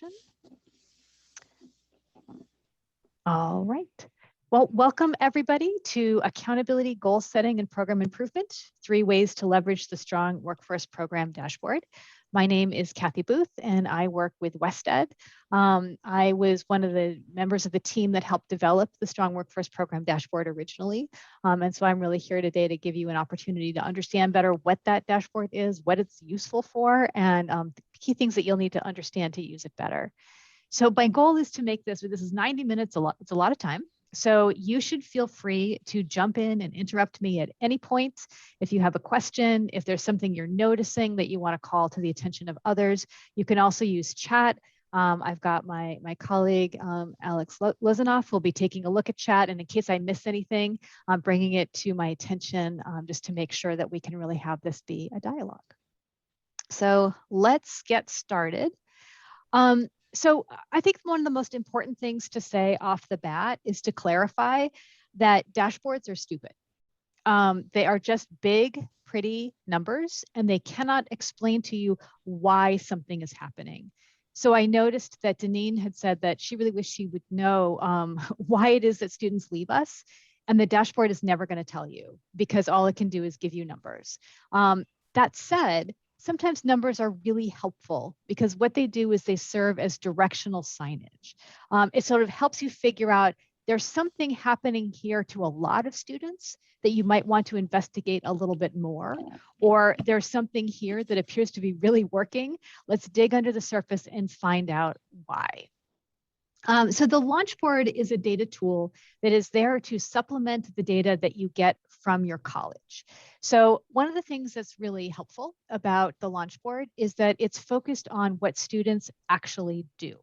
question? All right. Well, welcome everybody to Accountability, Goal Setting, and Program Improvement, 3 ways to leverage the strong Workforce Program Dashboard. My name is Kathy Booth, and I work with WestEd. I was one of the members of the team that helped develop the Strong Workforce Program Dashboard originally. And so I'm really here today to give you an opportunity to understand better what that dashboard is, what it's useful for, and the key things that you'll need to understand to use it better. So my goal is to make this is 90 minutes, it's a lot of time. So you should feel free to jump in and interrupt me at any point. If you have a question, if there's something you're noticing that you want to call to the attention of others, you can also use chat. I've got my colleague, Alex Lozanoff, will be taking a look at chat. And in case I miss anything, I'm bringing it to my attention just to make sure that we can really have this be a dialogue. So let's get started. So I think one of the most important things to say off the bat is to clarify that dashboards are stupid. They are just big, pretty numbers, and they cannot explain to you why something is happening. So I noticed that Deneen had said that she really wished she would know why it is that students leave us, and the dashboard is never going to tell you because all it can do is give you numbers. That said, sometimes numbers are really helpful because what they do is they serve as directional signage. It sort of helps you figure out there's something happening here to a lot of students that you might want to investigate a little bit more, or there's something here that appears to be really working. Let's dig under the surface and find out why. So the LaunchBoard is a data tool that is there to supplement the data that you get from your college. So one of the things that's really helpful about the LaunchBoard is that it's focused on what students actually do.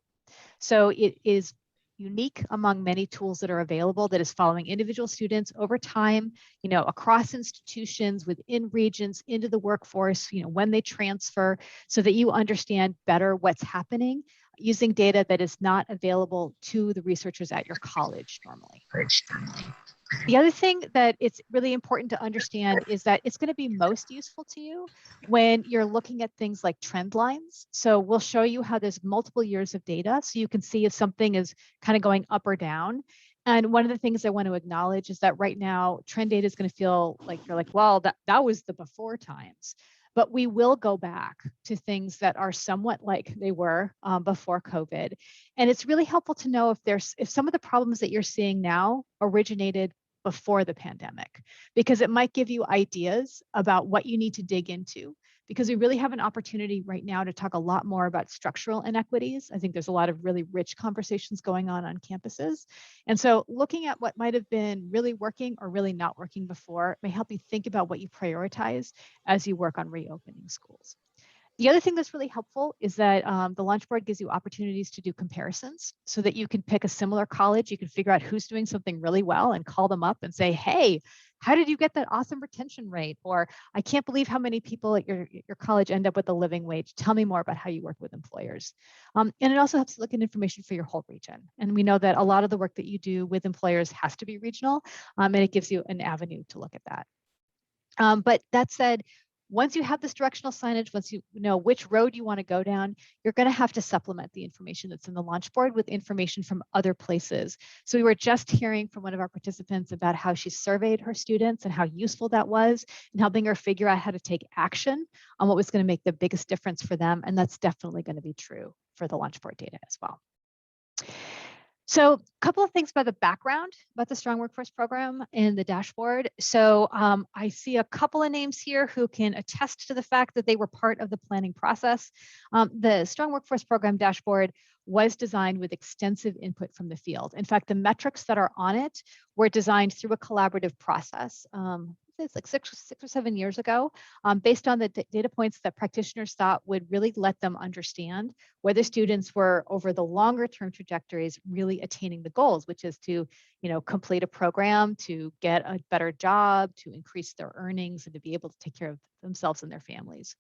So it is unique among many tools that are available that is following individual students over time, across institutions, within regions, into the workforce, when they transfer, so that you understand better what's happening using data that is not available to the researchers at your college normally. The other thing that it's really important to understand is that it's going to be most useful to you when you're looking at things like trend lines. So we'll show you how there's multiple years of data so you can see if something is kind of going up or down. And one of the things I want to acknowledge is that right now, trend data is going to feel like you're like, well, that was the before times. But we will go back to things that are somewhat like they were before COVID. And it's really helpful to know if some of the problems that you're seeing now originated before the pandemic, because it might give you ideas about what you need to dig into, because we really have an opportunity right now to talk a lot more about structural inequities. I think there's a lot of really rich conversations going on campuses. And so looking at what might have been really working or really not working before may help you think about what you prioritize as you work on reopening schools. The other thing that's really helpful is that the LaunchBoard gives you opportunities to do comparisons so that you can pick a similar college. You can figure out who's doing something really well and call them up and say, hey, how did you get that awesome retention rate? Or I can't believe how many people at your college end up with a living wage. Tell me more about how you work with employers. And it also helps you look at information for your whole region. And we know that a lot of the work that you do with employers has to be regional, and it gives you an avenue to look at that. But that said, once you have this directional signage, once you know which road you want to go down, you're going to have to supplement the information that's in the LaunchBoard with information from other places. So we were just hearing from one of our participants about how she surveyed her students and how useful that was and helping her figure out how to take action on what was going to make the biggest difference for them. And that's definitely going to be true for the LaunchBoard data as well. So a couple of things about the background about the Strong Workforce Program and the dashboard. So I see a couple of names here who can attest to the fact that they were part of the planning process. The Strong Workforce Program dashboard was designed with extensive input from the field. In fact, the metrics that are on it were designed through a collaborative process. It's like six or 7 years ago, based on the data points that practitioners thought would really let them understand whether students were over the longer term trajectories really attaining the goals, which is to complete a program, to get a better job, to increase their earnings, and to be able to take care of themselves and their families.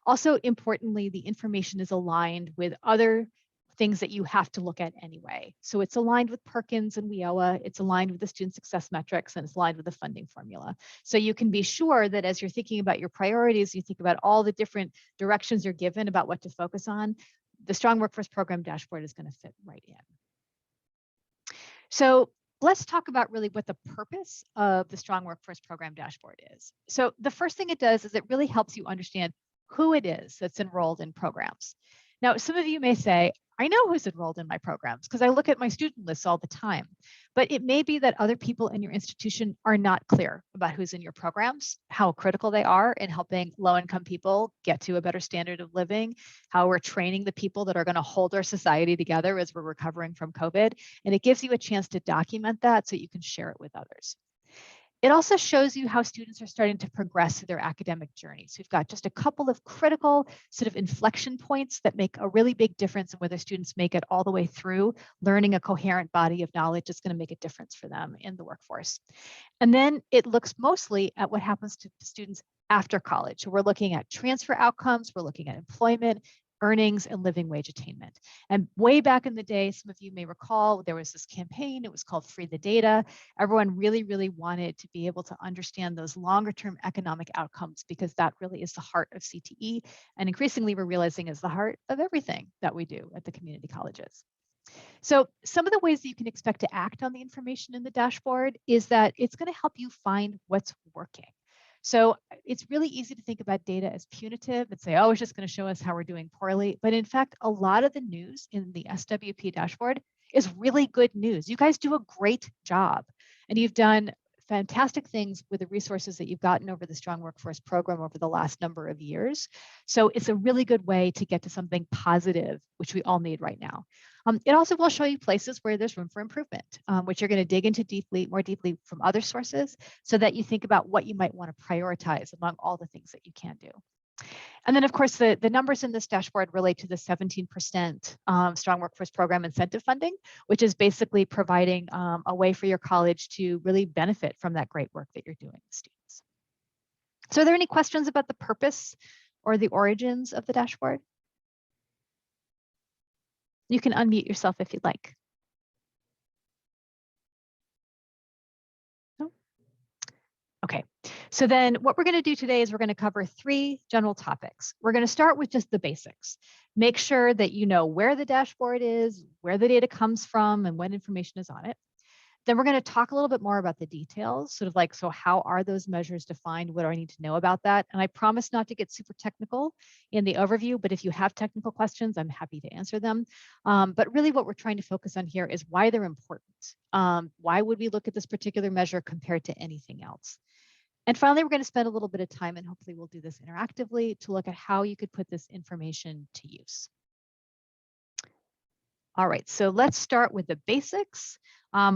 Also, importantly, the information is aligned with other things that you have to look at anyway. So it's aligned with Perkins and WIOA, it's aligned with the student success metrics, and it's aligned with the funding formula. So you can be sure that as you're thinking about your priorities, you think about all the different directions you're given about what to focus on, the Strong Workforce Program dashboard is going to fit right in. So let's talk about really what the purpose of the Strong Workforce Program dashboard is. So the first thing it does is it really helps you understand who it is that's enrolled in programs. Now, some of you may say, I know who's enrolled in my programs because I look at my student lists all the time, but it may be that other people in your institution are not clear about who's in your programs, how critical they are in helping low-income people get to a better standard of living, how we're training the people that are going to hold our society together as we're recovering from COVID. And it gives you a chance to document that so you can share it with others. It also shows you how students are starting to progress through their academic journeys. We've got just a couple of critical sort of inflection points that make a really big difference in whether students make it all the way through learning a coherent body of knowledge that's going to make a difference for them in the workforce. And then it looks mostly at what happens to students after college. So we're looking at transfer outcomes, we're looking at employment, earnings, and living wage attainment. And way back in the day, some of you may recall, there was this campaign, it was called Free the Data. Everyone really, really wanted to be able to understand those longer term economic outcomes because that really is the heart of CTE. And increasingly we're realizing is the heart of everything that we do at the community colleges. So some of the ways that you can expect to act on the information in the dashboard is that it's going to help you find what's working. So it's really easy to think about data as punitive and say, oh, it's just going to show us how we're doing poorly. But in fact, a lot of the news in the SWP dashboard is really good news. You guys do a great job and you've done fantastic things with the resources that you've gotten over the Strong Workforce Program over the last number of years. So it's a really good way to get to something positive, which we all need right now. It also will show you places where there's room for improvement, which you're going to dig into more deeply from other sources so that you think about what you might want to prioritize among all the things that you can do. And then, of course, the numbers in this dashboard relate to the 17% Strong Workforce Program incentive funding, which is basically providing a way for your college to really benefit from that great work that you're doing with students. So are there any questions about the purpose or the origins of the dashboard? You can unmute yourself if you'd like. No? Okay, so then what we're going to do today is we're going to cover 3 general topics. We're going to start with just the basics. Make sure that you know where the dashboard is, where the data comes from, and what information is on it. Then we're going to talk a little bit more about the details, sort of like, so how are those measures defined? What do I need to know about that? And I promise not to get super technical in the overview, but if you have technical questions, I'm happy to answer them. But really what we're trying to focus on here is why they're important. Why would we look at this particular measure compared to anything else? And finally, we're going to spend a little bit of time, and hopefully we'll do this interactively, to look at how you could put this information to use. All right, so let's start with the basics,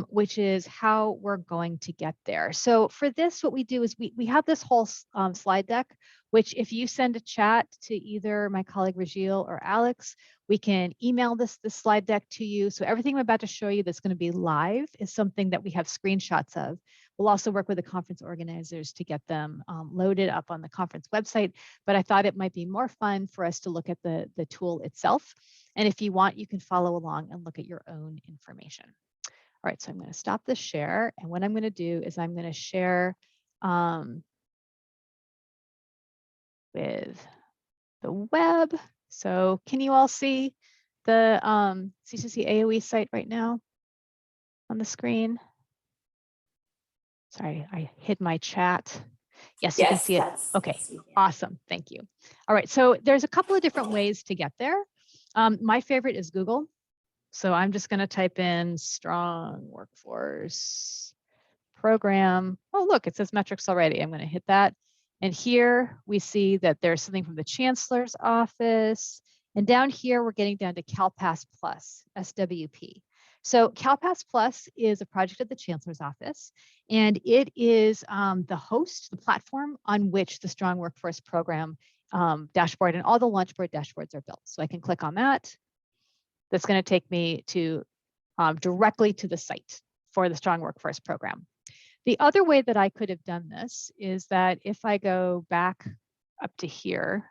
which is how we're going to get there. So for this, what we do is we have this whole slide deck, which if you send a chat to either my colleague Regil or Alex, we can email this slide deck to you. So everything I'm about to show you that's going to be live is something that we have screenshots of. We'll also work with the conference organizers to get them loaded up on the conference website. But I thought it might be more fun for us to look at the tool itself. And if you want, you can follow along and look at your own information. All right, so I'm going to stop the share. And what I'm going to do is I'm going to share with the web. So can you all see the CCC AOE site right now on the screen? Sorry, I hid my chat. Yes, you can see it. Okay, awesome. Thank you. All right, so there's a couple of different ways to get there. My favorite is Google. So I'm just going to type in Strong Workforce Program. Oh, look, it says metrics already. I'm going to hit that. And here we see that there's something from the Chancellor's office. And down here, we're getting down to CalPass Plus, SWP. So CalPass Plus is a project at the Chancellor's office, and it is the host, the platform on which the Strong Workforce Program dashboard and all the LaunchBoard dashboards are built. So I can click on that. That's going to take me to directly to the site for the Strong Workforce Program. The other way that I could have done this is that if I go back up to here,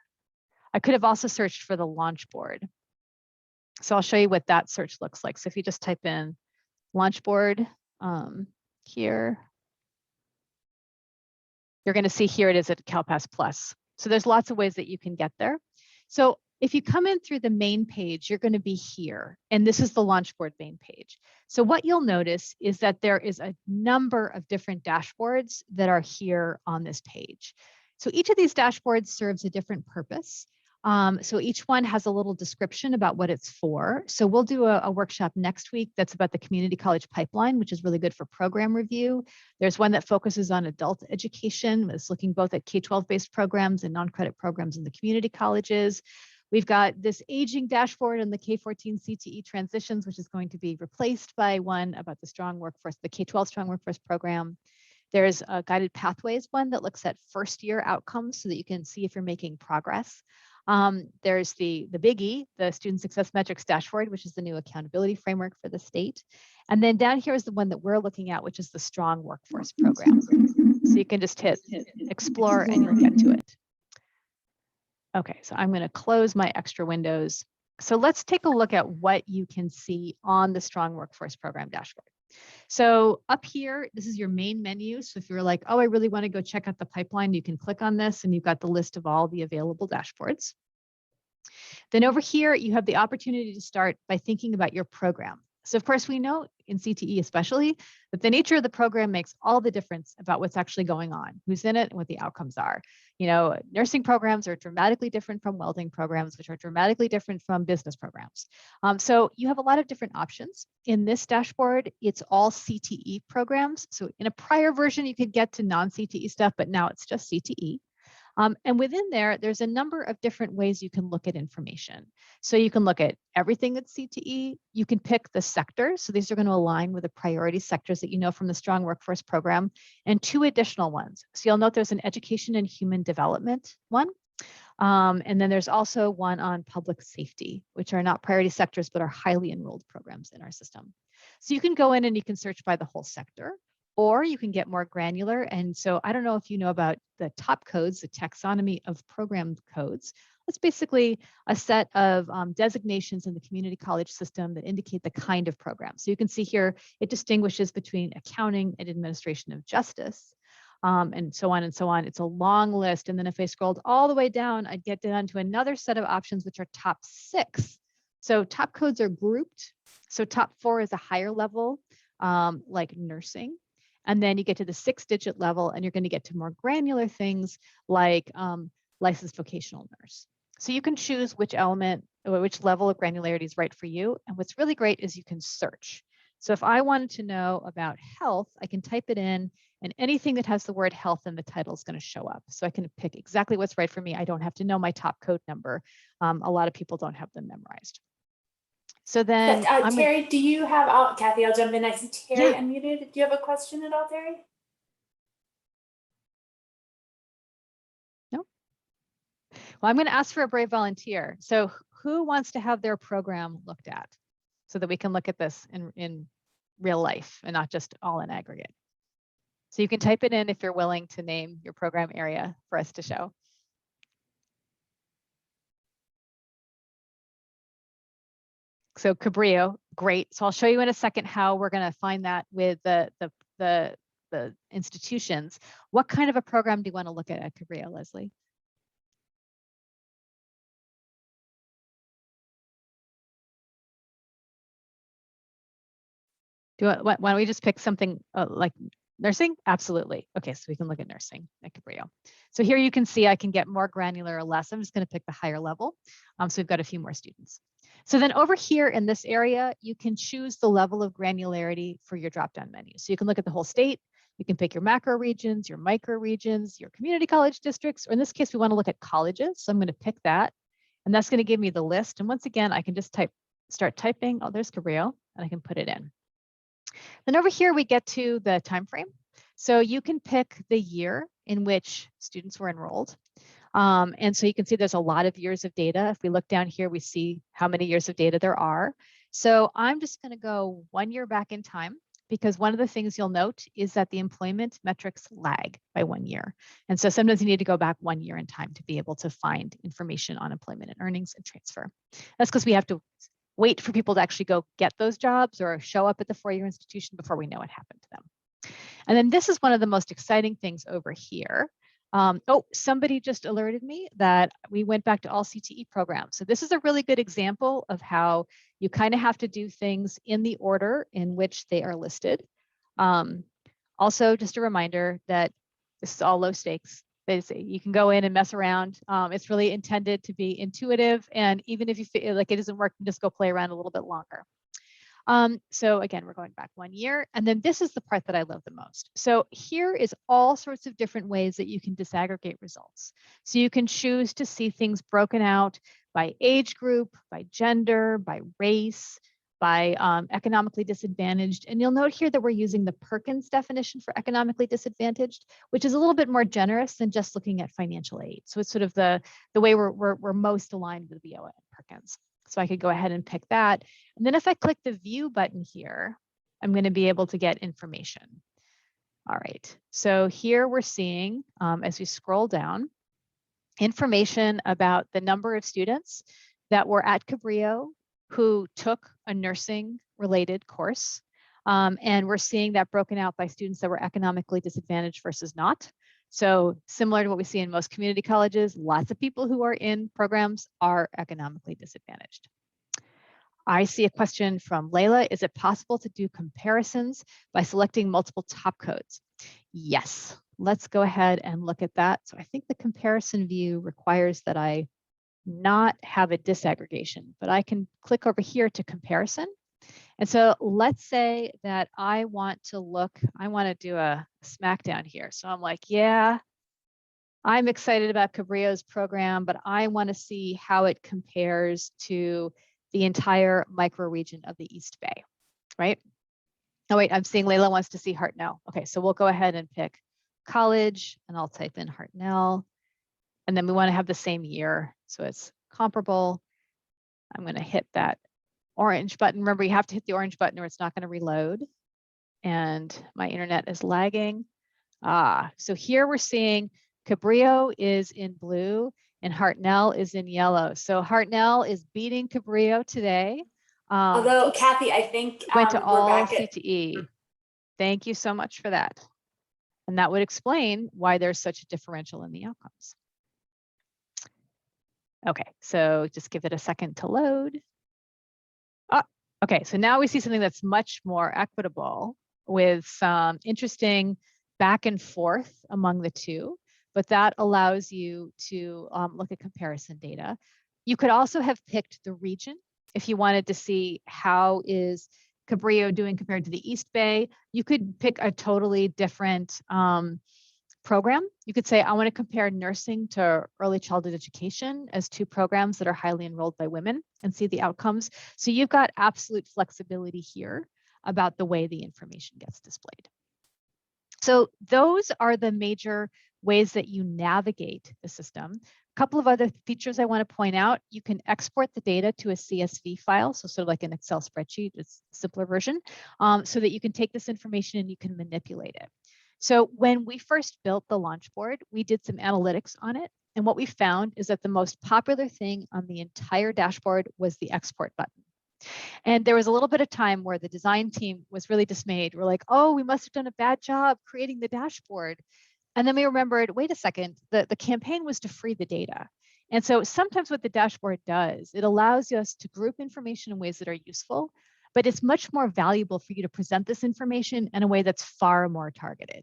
I could have also searched for the LaunchBoard. So I'll show you what that search looks like. So if you just type in LaunchBoard here, you're going to see here it is at CalPass Plus. So there's lots of ways that you can get there. So if you come in through the main page, you're going to be here, and this is the LaunchBoard main page. So what you'll notice is that there is a number of different dashboards that are here on this page. So each of these dashboards serves a different purpose. So each one has a little description about what it's for. So we'll do a workshop next week that's about the community college pipeline, which is really good for program review. There's one that focuses on adult education. It's looking both at K-12 based programs and non-credit programs in the community colleges. We've got this aging dashboard and the K-14 CTE transitions, which is going to be replaced by one about the strong workforce, the K-12 strong workforce program. There's a guided pathways one that looks at first year outcomes so that you can see if you're making progress. There's the biggie, the student success metrics dashboard, which is the new accountability framework for the state. And then down here is the one that we're looking at, which is the strong workforce program. So you can just hit explore and you'll get to it. Okay, so I'm going to close my extra windows. So let's take a look at what you can see on the strong workforce program dashboard. So up here, this is your main menu. So if you're like, oh, I really want to go check out the pipeline, you can click on this and you've got the list of all the available dashboards. Then over here, you have the opportunity to start by thinking about your program. So of course, we know in CTE especially that the nature of the program makes all the difference about what's actually going on, who's in it, and what the outcomes are. You know, nursing programs are dramatically different from welding programs, which are dramatically different from business programs. So you have a lot of different options. In this dashboard, it's all CTE programs. So in a prior version, you could get to non-CTE stuff, but now it's just CTE. And within there, there's a number of different ways you can look at information. So you can look at everything that's CTE. You can pick the sectors. So these are going to align with the priority sectors that you know from the Strong Workforce Program, and 2 additional ones. So you'll note there's an education and human development one. And then there's also one on public safety, which are not priority sectors, but are highly enrolled programs in our system. So you can go in and you can search by the whole sector, or you can get more granular. And so I don't know if you know about the top codes, the taxonomy of program codes. It's basically a set of designations in the community college system that indicate the kind of program. So you can see here, it distinguishes between accounting and administration of justice, and so on and so on. It's a long list. And then if I scrolled all the way down, I'd get down to another set of options, which are top 6. So top codes are grouped. So top 4 is a higher level, like nursing. And then you get to the 6-digit level and you're going to get to more granular things like licensed vocational nurse. So you can choose which element or which level of granularity is right for you. And what's really great is you can search. So if I wanted to know about health, I can type it in and anything that has the word health in the title is going to show up. So I can pick exactly what's right for me. I don't have to know my top code number. A lot of people don't have them memorized. So then Terry, do you have, Kathy, I'll jump in. I see Terry unmuted. Do you have a question at all, Terry? No. Well, I'm going to ask for a brave volunteer. So who wants to have their program looked at so that we can look at this in real life and not just all in aggregate? So you can type it in if you're willing to name your program area for us to show. So Cabrillo, great. So I'll show you in a second how we're going to find that with the institutions. What kind of a program do you want to look at Cabrillo, Leslie? Why don't we just pick something like nursing? Absolutely. Okay, so we can look at nursing at Cabrillo. So here you can see I can get more granular or less. I'm just going to pick the higher level. So we've got a few more students. So then over here in this area, you can choose the level of granularity for your drop-down menu. So you can look at the whole state. You can pick your macro regions, your micro regions, your community college districts, or in this case, we want to look at colleges. So I'm going to pick that, and that's going to give me the list. And once again, I can just start typing. Oh, there's Cabrillo, and I can put it in. Then over here, we get to the time frame. So you can pick the year in which students were enrolled. And so you can see there's a lot of years of data. If we look down here, we see how many years of data there are. So I'm just going to go 1 year back in time, because one of the things you'll note is that the employment metrics lag by 1 year. And so sometimes you need to go back 1 year in time to be able to find information on employment and earnings and transfer. That's because we have to wait for people to actually go get those jobs or show up at the 4-year institution before we know what happened to them. And then this is one of the most exciting things over here. Oh, somebody just alerted me that we went back to all CTE programs. So this is a really good example of how you kind of have to do things in the order in which they are listed. Also, just a reminder that this is all low stakes. You can go in and mess around. It's really intended to be intuitive. And even if you feel like it doesn't work, just go play around a little bit longer. So again, we're going back 1 year. And then this is the part that I love the most. So here is all sorts of different ways that you can disaggregate results. So you can choose to see things broken out by age group, by gender, by race, by economically disadvantaged. And you'll note here that we're using the Perkins definition for economically disadvantaged, which is a little bit more generous than just looking at financial aid. So it's sort of the way we're most aligned with BOA and Perkins. So I could go ahead and pick that. And then if I click the view button here, I'm going to be able to get information. All right, so here we're seeing, as we scroll down, information about the number of students that were at Cabrillo who took a nursing related course. And we're seeing that broken out by students that were economically disadvantaged versus not. So similar to what we see in most community colleges, lots of people who are in programs are economically disadvantaged. I see a question from Layla. Is it possible to do comparisons by selecting multiple top codes? Yes, let's go ahead and look at that. So I think the comparison view requires that I not have a disaggregation, but I can click over here to comparison. And so let's say that I want to do a smackdown here. So I'm like, yeah, I'm excited about Cabrillo's program, but I want to see how it compares to the entire microregion of the East Bay, right? Oh, wait, I'm seeing Layla wants to see Hartnell. Okay, so we'll go ahead and pick college, and I'll type in Hartnell. And then we want to have the same year, so it's comparable. I'm going to hit that orange button. Remember, you have to hit the orange button or it's not going to reload. And my internet is lagging. So here we're seeing Cabrillo is in blue and Hartnell is in yellow. So Hartnell is beating Cabrillo today. Although, Kathy, I think went to we're all back CTE. Thank you so much for that. And that would explain why there's such a differential in the outcomes. Okay, so just give it a second to load. Okay, so now we see something that's much more equitable with some interesting back and forth among the two, but that allows you to look at comparison data. You could also have picked the region if you wanted to see how is Cabrillo doing compared to the East Bay. You could pick a totally different program. You could say, I want to compare nursing to early childhood education as two programs that are highly enrolled by women and see the outcomes. So you've got absolute flexibility here about the way the information gets displayed. So those are the major ways that you navigate the system. A couple of other features I want to point out. You can export the data to a CSV file, so sort of like an Excel spreadsheet, it's a simpler version, so that you can take this information and you can manipulate it. So when we first built the LaunchBoard, we did some analytics on it. And what we found is that the most popular thing on the entire dashboard was the export button. And there was a little bit of time where the design team was really dismayed. We're like, oh, we must have done a bad job creating the dashboard. And then we remembered, wait a second, the campaign was to free the data. And so sometimes what the dashboard does, it allows us to group information in ways that are useful, but it's much more valuable for you to present this information in a way that's far more targeted.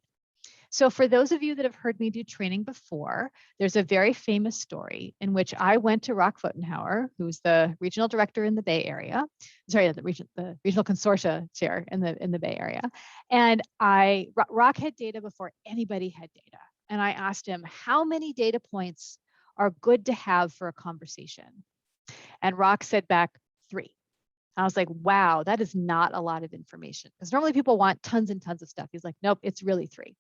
So for those of you that have heard me do training before, there's a very famous story in which I went to Rock Pfotenhauer, who's the regional director in the Bay Area, sorry, the regional consortia chair in the Bay Area. And Rock had data before anybody had data. And I asked him, how many data points are good to have for a conversation? And Rock said back, 3. I was like, wow, that is not a lot of information. Because normally people want tons and tons of stuff. He's like, nope, it's really 3.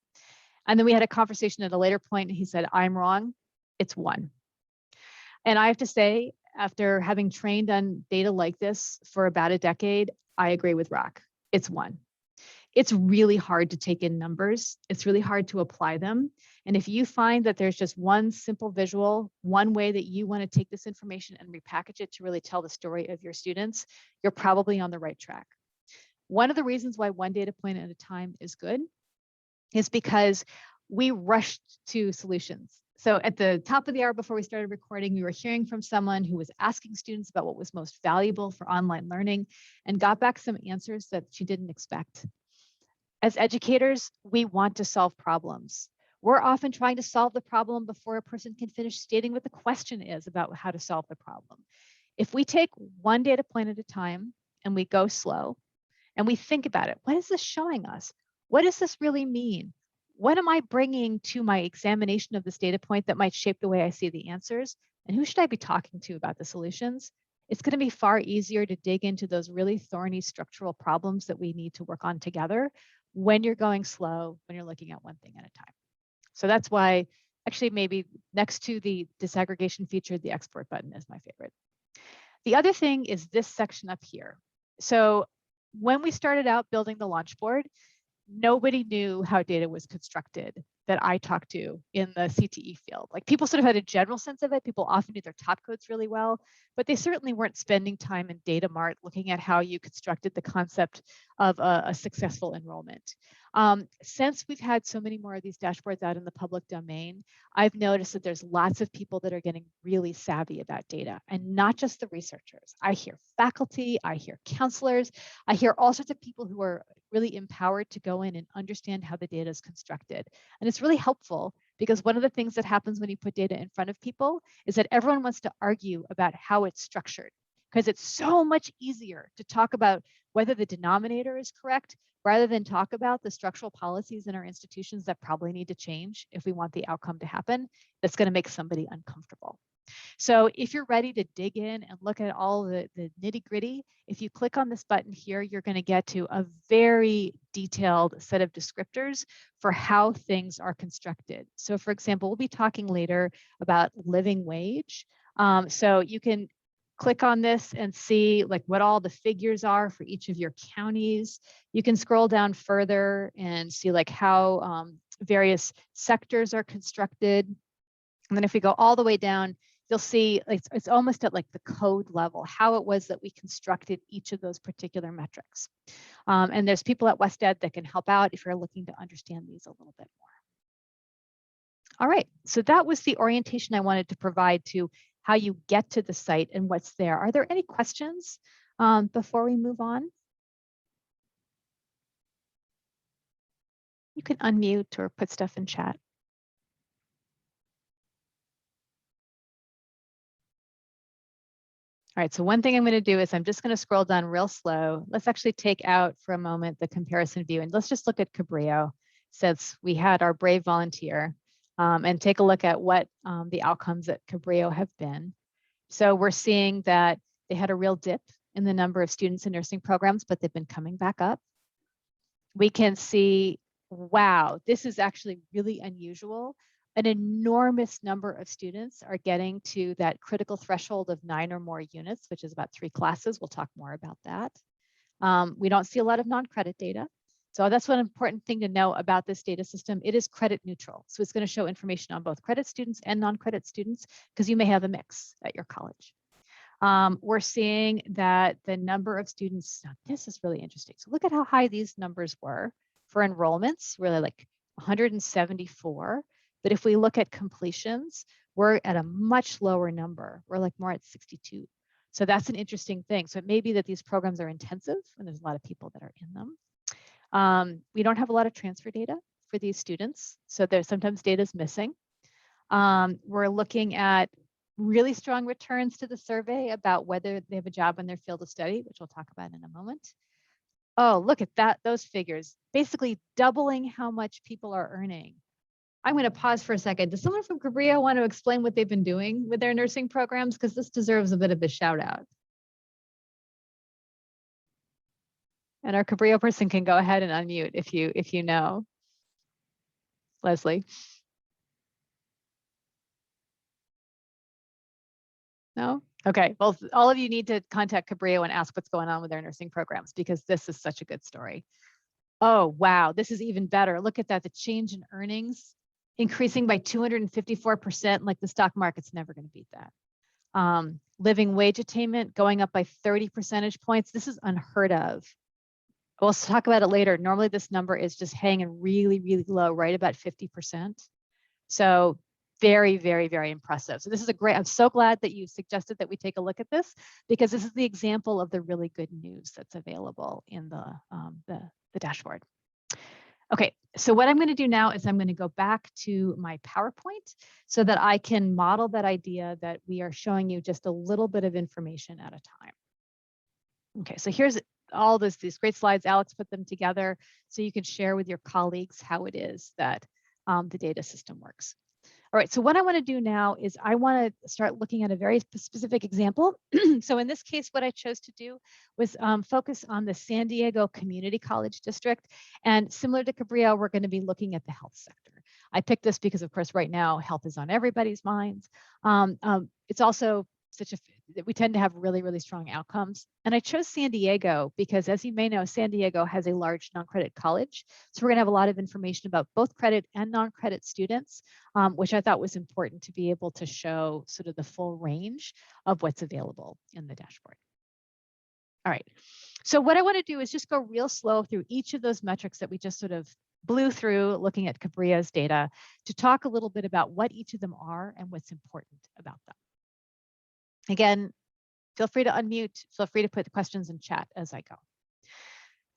And then we had a conversation at a later point and he said, I'm wrong, it's 1. And I have to say, after having trained on data like this for about a decade, I agree with Rock, it's 1. It's really hard to take in numbers. It's really hard to apply them. And if you find that there's just one simple visual, one way that you want to take this information and repackage it to really tell the story of your students, you're probably on the right track. One of the reasons why one data point at a time is good is because we rushed to solutions. So at the top of the hour before we started recording, we were hearing from someone who was asking students about what was most valuable for online learning and got back some answers that she didn't expect. As educators, we want to solve problems. We're often trying to solve the problem before a person can finish stating what the question is about how to solve the problem. If we take one data point at a time and we go slow and we think about it, what is this showing us? What does this really mean? What am I bringing to my examination of this data point that might shape the way I see the answers? And who should I be talking to about the solutions? It's going to be far easier to dig into those really thorny structural problems that we need to work on together when you're going slow, when you're looking at one thing at a time. So that's why, actually, maybe next to the disaggregation feature, the export button is my favorite. The other thing is this section up here. So when we started out building the LaunchBoard, nobody knew how data was constructed that I talked to in the CTE field. Like, people sort of had a general sense of it. People often knew their top codes really well, but they certainly weren't spending time in data mart looking at how you constructed the concept of a successful enrollment. Since we've had so many more of these dashboards out in the public domain, I've noticed that there's lots of people that are getting really savvy about data, and not just the researchers. I hear faculty, I hear counselors, I hear all sorts of people who are really empowered to go in and understand how the data is constructed. And it's really helpful, because one of the things that happens when you put data in front of people is that everyone wants to argue about how it's structured, because it's so much easier to talk about whether the denominator is correct rather than talk about the structural policies in our institutions that probably need to change if we want the outcome to happen. That's going to make somebody uncomfortable. So if you're ready to dig in and look at all the nitty gritty, if you click on this button here, you're going to get to a very detailed set of descriptors for how things are constructed. So for example, we'll be talking later about living wage. So you can click on this and see like what all the figures are for each of your counties. You can scroll down further and see like how various sectors are constructed. And then if we go all the way down, you'll see it's almost at like the code level, how it was that we constructed each of those particular metrics. And there's people at WestEd that can help out if you're looking to understand these a little bit more. All right, so that was the orientation I wanted to provide to how you get to the site and what's there. Are there any questions before we move on? You can unmute or put stuff in chat. All right, so one thing I'm going to do is I'm just going to scroll down real slow. Let's actually take out for a moment the comparison view, and let's just look at Cabrillo, since we had our brave volunteer, and take a look at what the outcomes at Cabrillo have been. So we're seeing that they had a real dip in the number of students in nursing programs, but they've been coming back up. We can see, wow, this is actually really unusual. An enormous number of students are getting to that critical threshold of 9 or more units, which is about 3 classes. We'll talk more about that. We don't see a lot of non-credit data. So that's one important thing to know about this data system. It is credit neutral. So it's going to show information on both credit students and non-credit students, because you may have a mix at your college. We're seeing that the number of students, now this is really interesting. So look at how high these numbers were for enrollments, really like 174. But if we look at completions, we're at a much lower number. We're like more at 62. So that's an interesting thing. So it may be that these programs are intensive and there's a lot of people that are in them. We don't have a lot of transfer data for these students. So there's sometimes data is missing. We're looking at really strong returns to the survey about whether they have a job in their field of study, which we'll talk about in a moment. Oh, look at that, those figures, basically doubling how much people are earning. I'm going to pause for a second. Does someone from Cabrillo want to explain what they've been doing with their nursing programs? Because this deserves a bit of a shout out. And our Cabrillo person can go ahead and unmute if you know. Leslie. No? Okay, well, all of you need to contact Cabrillo and ask what's going on with their nursing programs, because this is such a good story. Oh, wow, this is even better. Look at that, the change in earnings increasing by 254%, like the stock market's never going to beat that. Living wage attainment going up by 30 percentage points. This is unheard of. We'll talk about it later. Normally this number is just hanging really, really low, right about 50%. So very, very, very impressive. So this is a great, I'm so glad that you suggested that we take a look at this, because this is the example of the really good news that's available in the dashboard. Okay, so what I'm going to do now is I'm going to go back to my PowerPoint so that I can model that idea that we are showing you just a little bit of information at a time. Okay, so here's all these great slides. Alex put them together so you can share with your colleagues how it is that the data system works. All right, so what I want to do now is I want to start looking at a very specific example. So in this case, what I chose to do was focus on the San Diego Community College District. And similar to Cabrillo, we're going to be looking at the health sector. I picked this because, of course, right now, health is on everybody's minds. It's also we tend to have really, really strong outcomes. And I chose San Diego because, as you may know, San Diego has a large non-credit college. So we're going to have a lot of information about both credit and non-credit students, which I thought was important to be able to show sort of the full range of what's available in the dashboard. All right. So what I want to do is just go real slow through each of those metrics that we just sort of blew through looking at Cabrillo's data to talk a little bit about what each of them are and what's important about them. Again, feel free to unmute, feel free to put the questions in chat as I go.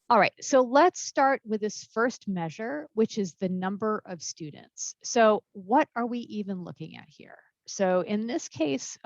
All right, so let's start with this first measure, which is the number of students. So what are we even looking at here? So in this case,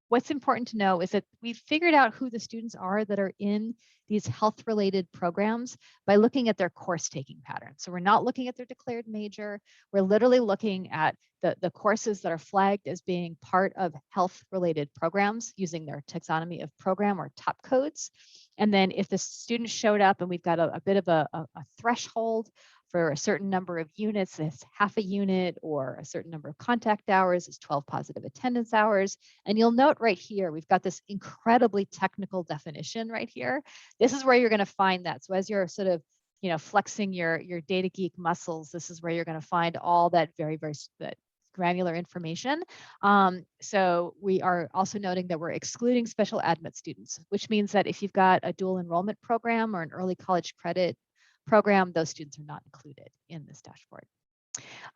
what's important to know is that we've figured out who the students are that are in these health-related programs by looking at their course taking patterns. So we're not looking at their declared major. We're literally looking at the courses that are flagged as being part of health-related programs using their taxonomy of program or top codes. And then if the student showed up and we've got a bit of a threshold for a certain number of units, it's half a unit, or a certain number of contact hours is 12 positive attendance hours. And you'll note right here, we've got this incredibly technical definition right here. This is where you're going to find that. So as you're sort of, flexing your data geek muscles, this is where you're going to find all that very, very granular information. So we are also noting that we're excluding special admit students, which means that if you've got a dual enrollment program or an early college credit program, those students are not included in this dashboard.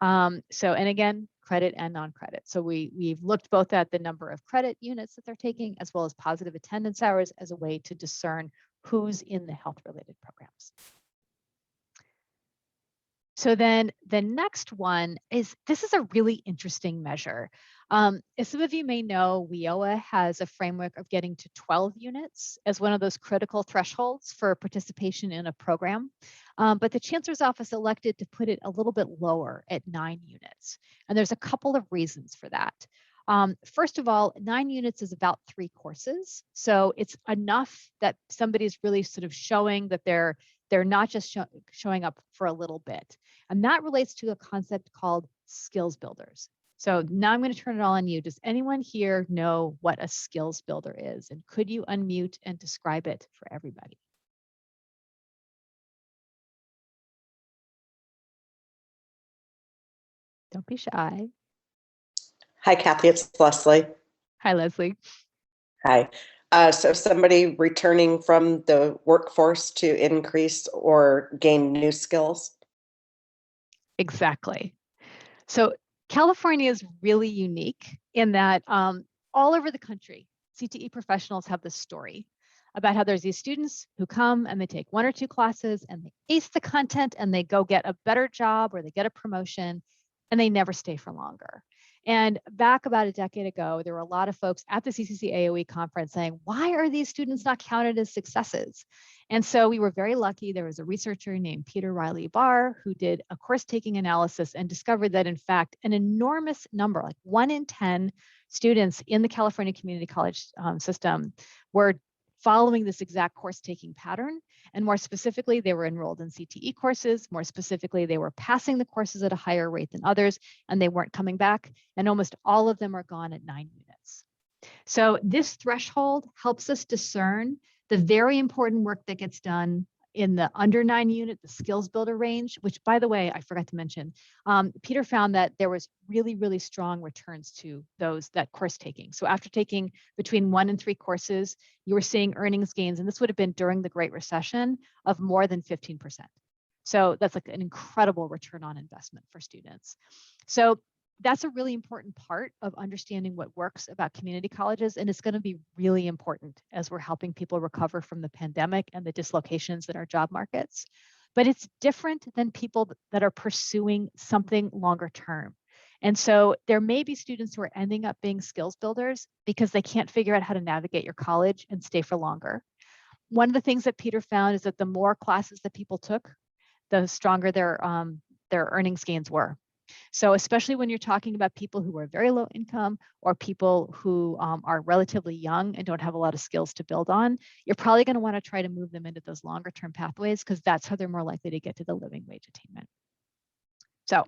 And again, credit and non-credit. So we've looked both at the number of credit units that they're taking as well as positive attendance hours as a way to discern who's in the health-related programs. So then the next one is, this is a really interesting measure. As some of you may know, WIOA has a framework of getting to 12 units as one of those critical thresholds for participation in a program. But the Chancellor's office elected to put it a little bit lower at 9 units. And there's a couple of reasons for that. First of all, 9 units is about 3 courses. So it's enough that somebody's really sort of showing that they're not just showing up for a little bit. And that relates to a concept called skills builders. So now I'm going to turn it all on you. Does anyone here know what a skills builder is? And could you unmute and describe it for everybody? Don't be shy. Hi, Kathy, it's Leslie. Hi, Leslie. Hi. So somebody returning from the workforce to increase or gain new skills? Exactly. So California is really unique in that all over the country, CTE professionals have this story about how there's these students who come and they take 1 or 2 classes and they ace the content and they go get a better job or they get a promotion and they never stay for longer. And back about a decade ago, there were a lot of folks at the CCC AOE conference saying, why are these students not counted as successes? And so we were very lucky. There was a researcher named Peter Riley Barr who did a course taking analysis and discovered that, in fact, an enormous number, like 1 in 10 students in the California community college system were following this exact course taking pattern. And more specifically, they were enrolled in CTE courses. More specifically, they were passing the courses at a higher rate than others, and they weren't coming back. And almost all of them are gone at 9 units. So this threshold helps us discern the very important work that gets done in the under 9 unit, the skills builder range, which by the way, I forgot to mention, Peter found that there was really strong returns to that course taking. So after taking between 1 and 3 courses, you were seeing earnings gains, and this would have been during the Great Recession, of more than 15%. So that's like an incredible return on investment for students. So that's a really important part of understanding what works about community colleges, and it's going to be really important as we're helping people recover from the pandemic and the dislocations in our job markets. But it's different than people that are pursuing something longer term. And so there may be students who are ending up being skills builders because they can't figure out how to navigate your college and stay for longer. One of the things that Peter found is that the more classes that people took, the stronger their earnings gains were. So especially when you're talking about people who are very low income or people who are relatively young and don't have a lot of skills to build on, you're probably going to want to try to move them into those longer term pathways because that's how they're more likely to get to the living wage attainment. So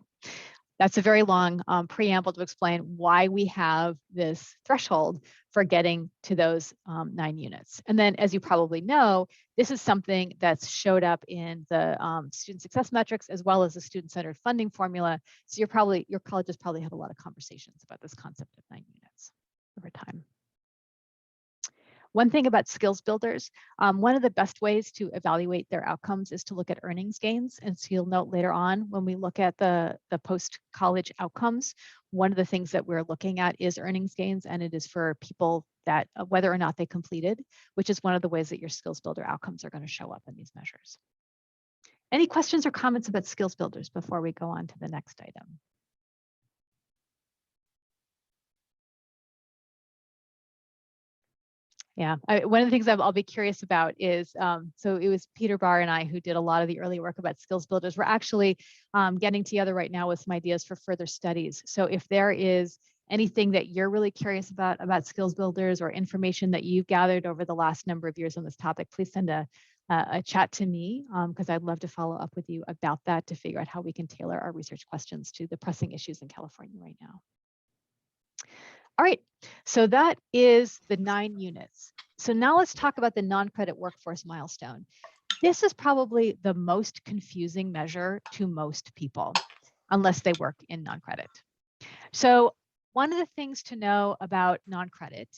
that's a very long preamble to explain why we have this threshold for getting to those 9 units. And then, as you probably know, this is something that's showed up in the student success metrics as well as the student-centered funding formula. So your colleges probably have a lot of conversations about this concept of 9 units over time. One thing about skills builders, one of the best ways to evaluate their outcomes is to look at earnings gains. And so you'll note later on when we look at the post-college outcomes, one of the things that we're looking at is earnings gains, and it is for people that whether or not they completed, which is one of the ways that your skills builder outcomes are going to show up in these measures. Any questions or comments about skills builders before we go on to the next item? Yeah, one of the things I'll be curious about is, so it was Peter Barr and I who did a lot of the early work about skills builders. We're actually getting together right now with some ideas for further studies. So if there is anything that you're really curious about skills builders or information that you've gathered over the last number of years on this topic, please send a chat to me because I'd love to follow up with you about that to figure out how we can tailor our research questions to the pressing issues in California right now. All right, so that is the 9 units. So now let's talk about the non-credit workforce milestone. This is probably the most confusing measure to most people, unless they work in non-credit. So one of the things to know about non-credit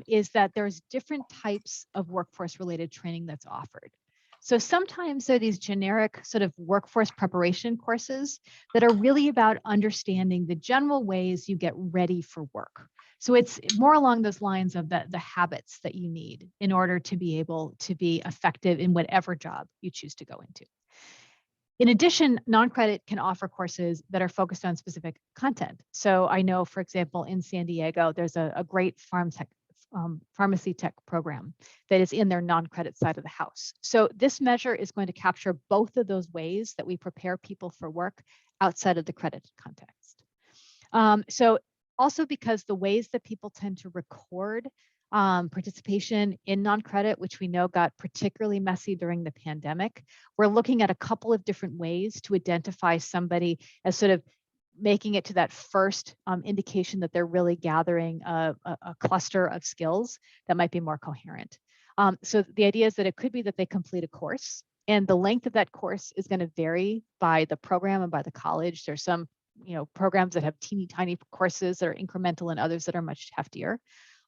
is that there's different types of workforce-related training that's offered. So sometimes there are these generic sort of workforce preparation courses that are really about understanding the general ways you get ready for work. So it's more along those lines of the habits that you need in order to be able to be effective in whatever job you choose to go into. In addition, non-credit can offer courses that are focused on specific content. So I know, for example, in San Diego, there's a great pharmacy tech program that is in their non-credit side of the house. So this measure is going to capture both of those ways that we prepare people for work outside of the credit context. So also because the ways that people tend to record participation in non-credit, which we know got particularly messy during the pandemic, we're looking at a couple of different ways to identify somebody as sort of making it to that first indication that they're really gathering a cluster of skills that might be more coherent. So the idea is that it could be that they complete a course, and the length of that course is going to vary by the program and by the college. There's some programs that have teeny tiny courses that are incremental and others that are much heftier.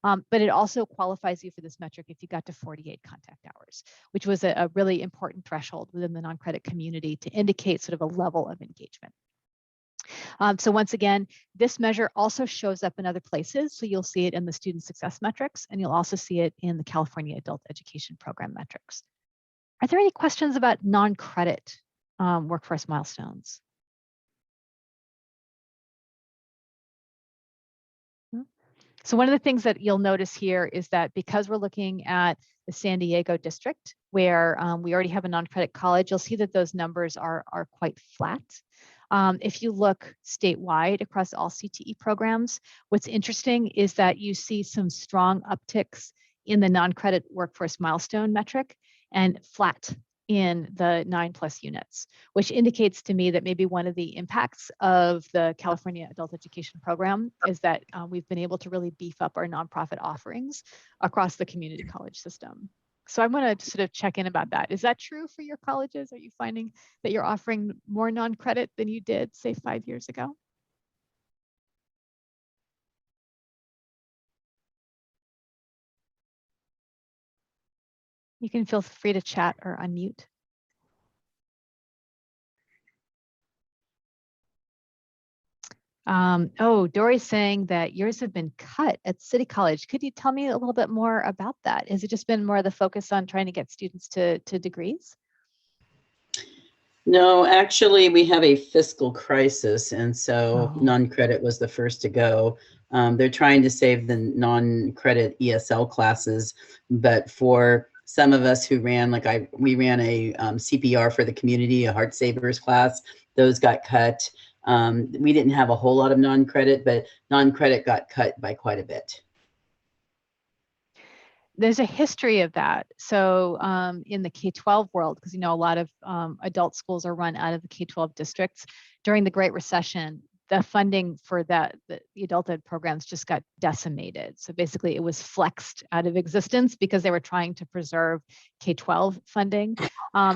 But it also qualifies you for this metric if you got to 48 contact hours, which was a really important threshold within the non-credit community to indicate sort of a level of engagement. So once again, this measure also shows up in other places. So you'll see it in the student success metrics, and you'll also see it in the California Adult Education Program metrics. Are there any questions about non-credit workforce milestones? So one of the things that you'll notice here is that because we're looking at the San Diego district, where we already have a non-credit college, you'll see that those numbers are quite flat. If you look statewide across all CTE programs, what's interesting is that you see some strong upticks in the non-credit workforce milestone metric and flat in the 9+ units, which indicates to me that maybe one of the impacts of the California Adult Education Program is that we've been able to really beef up our nonprofit offerings across the community college system. So I want to sort of check in about that. Is that true for your colleges? Are you finding that you're offering more non-credit than you did, say, 5 years ago? You can feel free to chat or unmute. Oh, Dory's saying that yours have been cut at City College. Could you tell me a little bit more about that? Has it just been more of the focus on trying to get students to degrees? No, actually, we have a fiscal crisis, and so Oh. non-credit was the first to go. They're trying to save the non-credit ESL classes, but for some of us who ran, we ran a CPR for the community, a Heart Savers class. Those got cut. We didn't have a whole lot of non-credit, but non-credit got cut by quite a bit. There's a history of that. So in the K-12 world, because a lot of adult schools are run out of the K-12 districts, during the Great Recession, the funding for the adult ed programs just got decimated. So basically it was flexed out of existence because they were trying to preserve K-12 funding.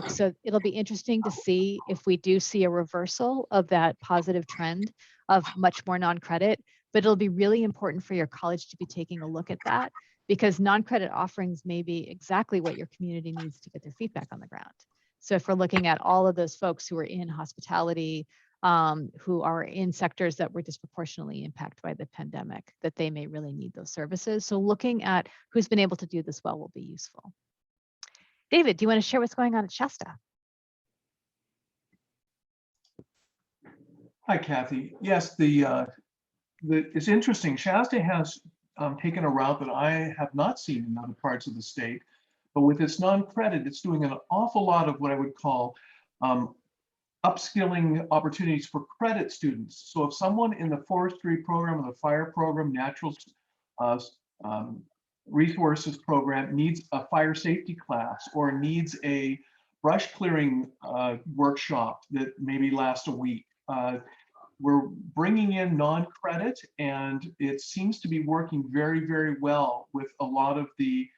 So it'll be interesting to see if we do see a reversal of that positive trend of much more non-credit, but it'll be really important for your college to be taking a look at that, because non-credit offerings may be exactly what your community needs to get their feet back on the ground. So if we're looking at all of those folks who are in hospitality, who are in sectors that were disproportionately impacted by the pandemic, that they may really need those services. So looking at who's been able to do this well will be useful. David, do you want to share what's going on at Shasta? Hi, Kathy. Yes, it's interesting. Shasta has taken a route that I have not seen in other parts of the state, but with its non-credit, it's doing an awful lot of what I would call upskilling opportunities for credit students. So if someone in the forestry program or the fire program, natural resources program needs a fire safety class or needs a brush clearing workshop that maybe lasts a week, we're bringing in non-credit, and it seems to be working very, very well with a lot of the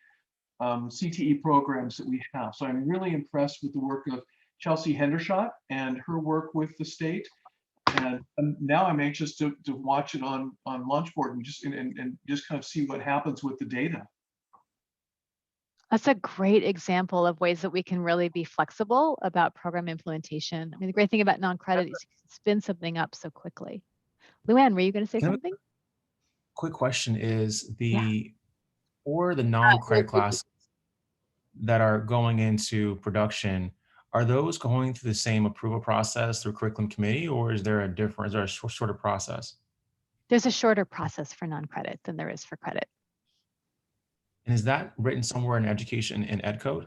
CTE programs that we have. So I'm really impressed with the work of Chelsea Hendershot and her work with the state. And now I'm anxious to watch it on LaunchBoard and just kind of see what happens with the data. That's a great example of ways that we can really be flexible about program implementation. I mean, the great thing about non-credit is you can spin something up so quickly. Luann, were you going to say something? Quick question is for the non-credit classes that are going into production, are those going through the same approval process through curriculum committee, or is there a shorter process? There's a shorter process for non-credit than there is for credit. And is that written somewhere in education in ed code?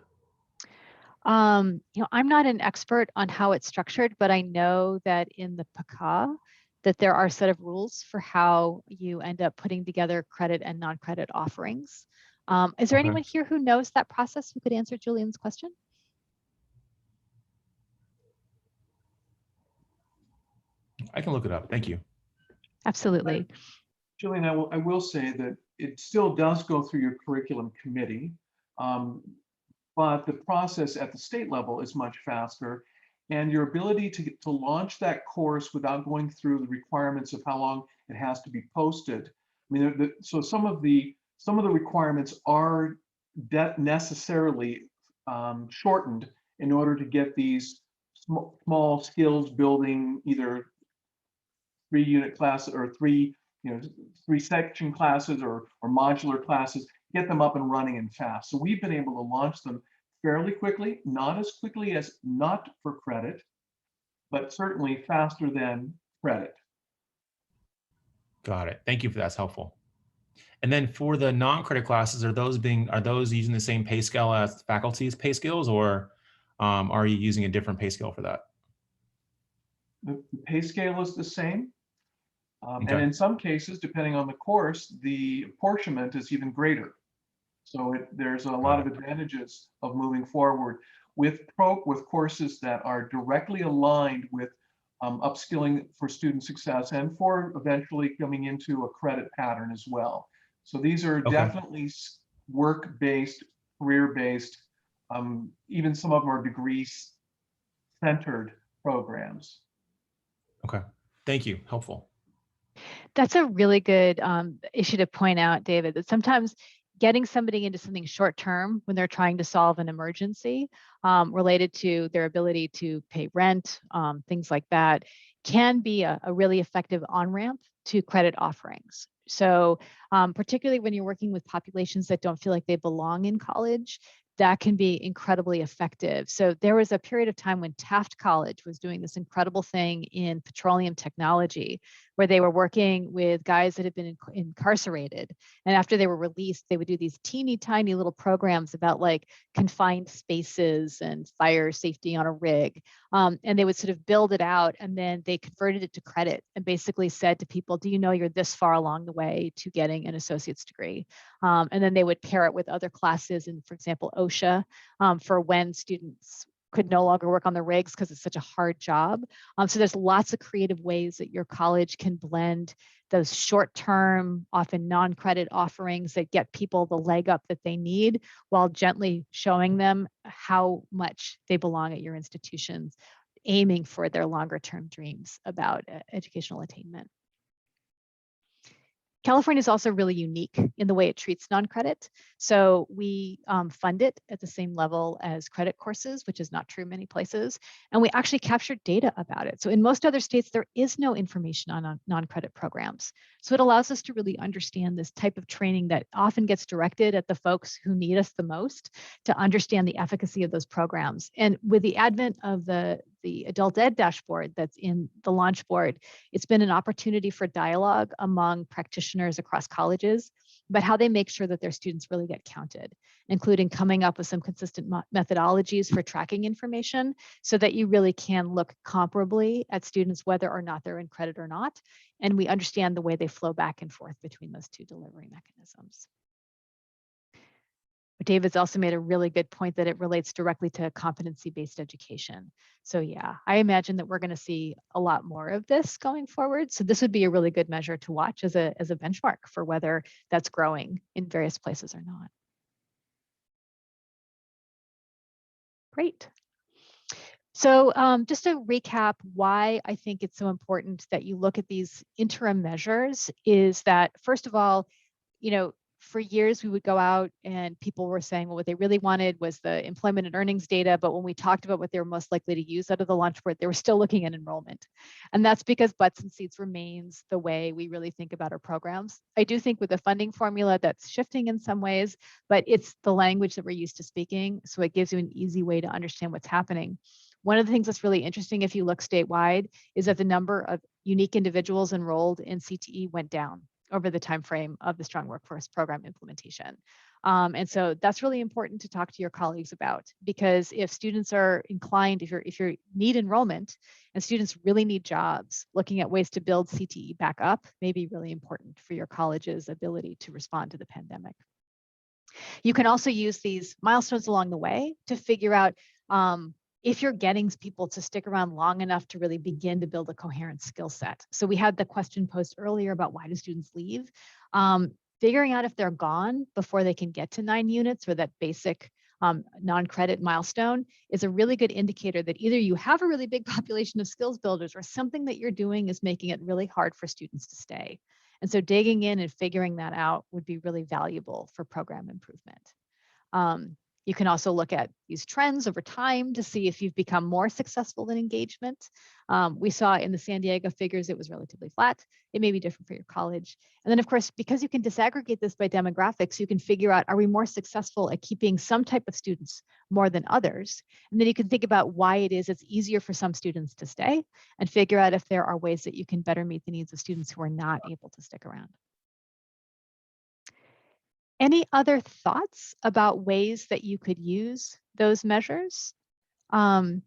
I'm not an expert on how it's structured, but I know that in the PACA, that there are a set of rules for how you end up putting together credit and non-credit offerings. Is there anyone here who knows that process who could answer Julian's question? I can look it up. Thank you. Absolutely. Julian, I will say that it still does go through your curriculum committee, but the process at the state level is much faster, and your ability to launch that course without going through the requirements of how long it has to be posted. I mean, so some of the requirements are necessarily shortened in order to get these small skills building, either 3-unit classes or three section classes or modular classes, get them up and running and fast. So we've been able to launch them fairly quickly, not as quickly as not for credit, but certainly faster than credit. Got it. Thank you for that. That's helpful. And then for the non-credit classes, are those using the same pay scale as faculty's pay scales, or are you using a different pay scale for that? The pay scale is the same. Okay. And in some cases, depending on the course, the apportionment is even greater. So there's a lot of advantages of moving forward with courses that are directly aligned with upskilling for student success and for eventually coming into a credit pattern as well. So these are definitely work-based career-based, even some of them are degree-centered programs. Okay, thank you, helpful. That's a really good issue to point out, David, that sometimes getting somebody into something short term when they're trying to solve an emergency related to their ability to pay rent, things like that, can be a really effective on-ramp to credit offerings. So particularly when you're working with populations that don't feel like they belong in college, that can be incredibly effective. So there was a period of time when Taft College was doing this incredible thing in petroleum technology, where they were working with guys that had been incarcerated. And after they were released, they would do these teeny tiny little programs about like confined spaces and fire safety on a rig. And they would sort of build it out, and then they converted it to credit and basically said to people, do you know you're this far along the way to getting an associate's degree? And then they would pair it with other classes in, for example, OSHA, for when students could no longer work on the rigs because it's such a hard job. So there's lots of creative ways that your college can blend those short-term, often non-credit offerings that get people the leg up that they need, while gently showing them how much they belong at your institutions, aiming for their longer-term dreams about educational attainment. California is also really unique in the way it treats non-credit. So we fund it at the same level as credit courses, which is not true in many places. And we actually captured data about it. So in most other states, there is no information on non-credit programs. So it allows us to really understand this type of training that often gets directed at the folks who need us the most, to understand the efficacy of those programs. And with the advent of the adult ed dashboard that's in the LaunchBoard, it's been an opportunity for dialogue among practitioners across colleges about how they make sure that their students really get counted, including coming up with some consistent methodologies for tracking information so that you really can look comparably at students whether or not they're in credit or not. And we understand the way they flow back and forth between those two delivery mechanisms. David's also made a really good point that it relates directly to competency-based education. So yeah, I imagine that we're going to see a lot more of this going forward. So this would be a really good measure to watch as a benchmark for whether that's growing in various places or not. Great. So just to recap why I think it's so important that you look at these interim measures is that, first of all, for years we would go out and people were saying, well, what they really wanted was the employment and earnings data. But when we talked about what they were most likely to use out of the LaunchBoard, they were still looking at enrollment. And that's because butts and seats remains the way we really think about our programs. I do think with the funding formula that's shifting in some ways, but it's the language that we're used to speaking. So it gives you an easy way to understand what's happening. One of the things that's really interesting if you look statewide is that the number of unique individuals enrolled in CTE went down over the time frame of the Strong Workforce Program implementation. And so that's really important to talk to your colleagues about, because if students are inclined, if you need enrollment and students really need jobs, looking at ways to build CTE back up may be really important for your college's ability to respond to the pandemic. You can also use these milestones along the way to figure out if you're getting people to stick around long enough to really begin to build a coherent skill set. So we had the question posed earlier about why do students leave? Figuring out if they're gone before they can get to 9 units or that basic non-credit milestone is a really good indicator that either you have a really big population of skills builders or something that you're doing is making it really hard for students to stay. And so digging in and figuring that out would be really valuable for program improvement. You can also look at these trends over time to see if you've become more successful in engagement. We saw in the San Diego figures, it was relatively flat. It may be different for your college. And then of course, because you can disaggregate this by demographics, you can figure out, are we more successful at keeping some type of students more than others? And then you can think about why it is it's easier for some students to stay and figure out if there are ways that you can better meet the needs of students who are not able to stick around. Any other thoughts about ways that you could use those measures? My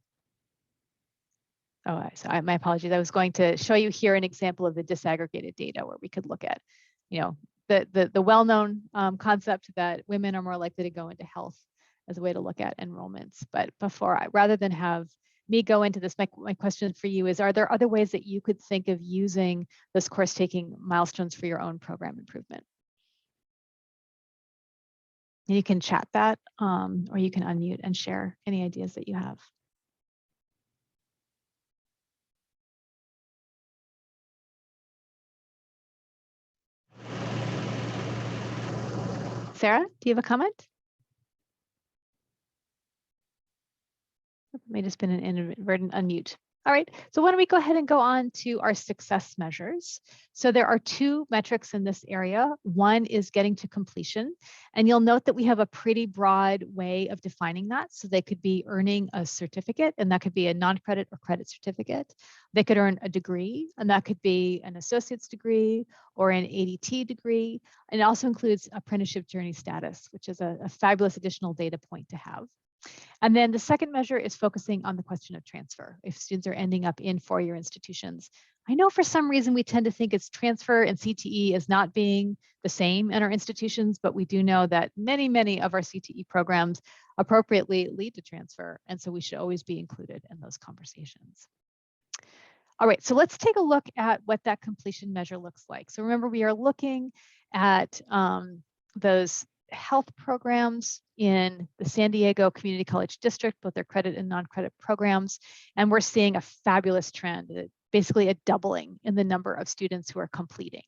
apologies. I was going to show you here an example of the disaggregated data where we could look at, the well-known concept that women are more likely to go into health as a way to look at enrollments. But rather than have me go into this, my question for you is, are there other ways that you could think of using this course taking milestones for your own program improvement? And you can chat that, or you can unmute and share any ideas that you have. Sarah, do you have a comment? It may have just been an inadvertent unmute. All right, so why don't we go ahead and go on to our success measures. So there are two metrics in this area. One is getting to completion, and you'll note that we have a pretty broad way of defining that. So they could be earning a certificate, and that could be a non-credit or credit certificate. They could earn a degree, and that could be an associate's degree or an ADT degree. And it also includes apprenticeship journey status, which is a fabulous additional data point to have. And then the second measure is focusing on the question of transfer. If students are ending up in four-year institutions, I know for some reason we tend to think it's transfer and CTE as not being the same in our institutions, but we do know that many, many of our CTE programs appropriately lead to transfer. And so we should always be included in those conversations. All right, so let's take a look at what that completion measure looks like. So remember, we are looking at those health programs in the San Diego Community College District, both their credit and non-credit programs. And we're seeing a fabulous trend, basically a doubling in the number of students who are completing.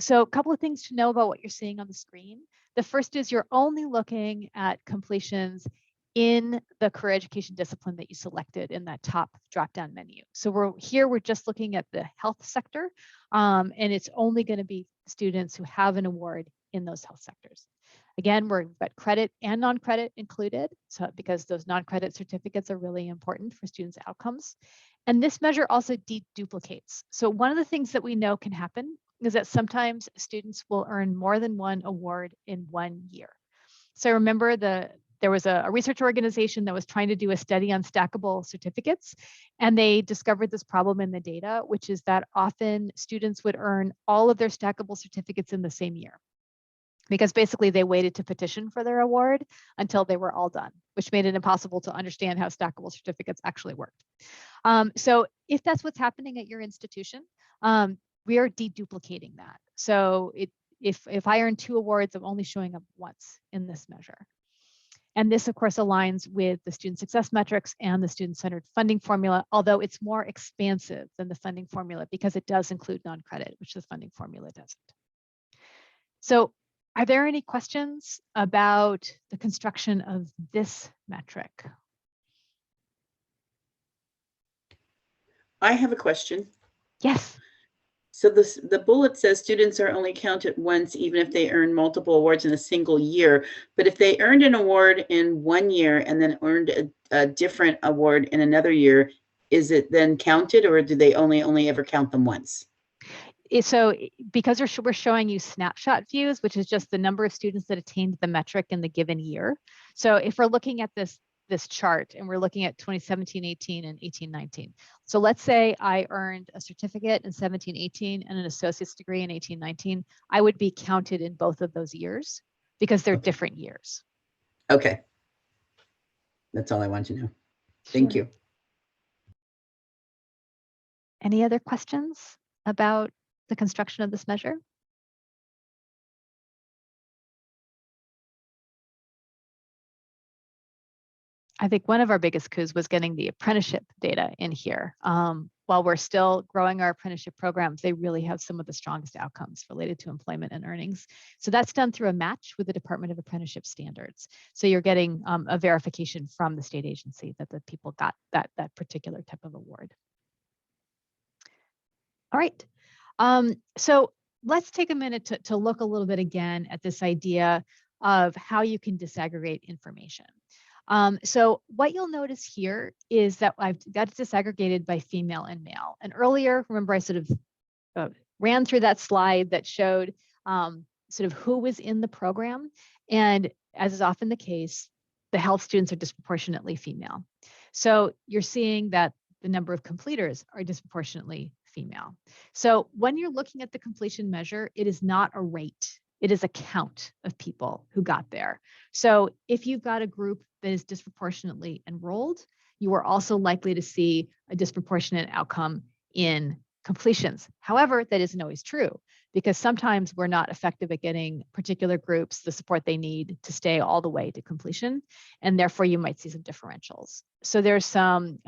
So a couple of things to know about what you're seeing on the screen. The first is you're only looking at completions in the career education discipline that you selected in that top drop-down menu. So we're just looking at the health sector, and it's only going to be students who have an award in those health sectors. Again, we've got credit and non-credit included, so because those non-credit certificates are really important for students' outcomes. And this measure also deduplicates. So one of the things that we know can happen is that sometimes students will earn more than one award in 1 year. So remember there was a research organization that was trying to do a study on stackable certificates, and they discovered this problem in the data, which is that often students would earn all of their stackable certificates in the same year, because basically they waited to petition for their award until they were all done, which made it impossible to understand how stackable certificates actually worked. So if that's what's happening at your institution, we are deduplicating that. So if I earn 2 awards, I'm only showing up once in this measure. And this, of course, aligns with the student success metrics and the student-centered funding formula, although it's more expansive than the funding formula because it does include non-credit, which the funding formula doesn't. So are there any questions about the construction of this metric? I have a question. Yes. So the bullet says students are only counted once, even if they earn multiple awards in a single year. But if they earned an award in 1 year and then earned a different award in another year, is it then counted, or do they only ever count them once? So because we're showing you snapshot views, which is just the number of students that attained the metric in the given year. So if we're looking at this chart and we're looking at 2017-18 and 18-19. So let's say I earned a certificate in 17-18 and an associate's degree in 18-19. I would be counted in both of those years because they're different years. Okay. That's all I want to know. Thank you. Any other questions about the construction of this measure? I think one of our biggest coups was getting the apprenticeship data in here. While we're still growing our apprenticeship programs, they really have some of the strongest outcomes related to employment and earnings. So that's done through a match with the Department of Apprenticeship Standards. So you're getting a verification from the state agency that the people got that particular type of award. All right. So let's take a minute to look a little bit again at this idea of how you can disaggregate information. So what you'll notice here is that I've got it disaggregated by female and male. And earlier, remember, I sort of ran through that slide that showed sort of who was in the program. And as is often the case, the health students are disproportionately female. So you're seeing that the number of completers are disproportionately female. So when you're looking at the completion measure, it is not a rate. It is a count of people who got there. So if you've got a group that is disproportionately enrolled, you are also likely to see a disproportionate outcome in completions. However, that isn't always true, because sometimes we're not effective at getting particular groups the support they need to stay all the way to completion, and therefore you might see some differentials. So there's some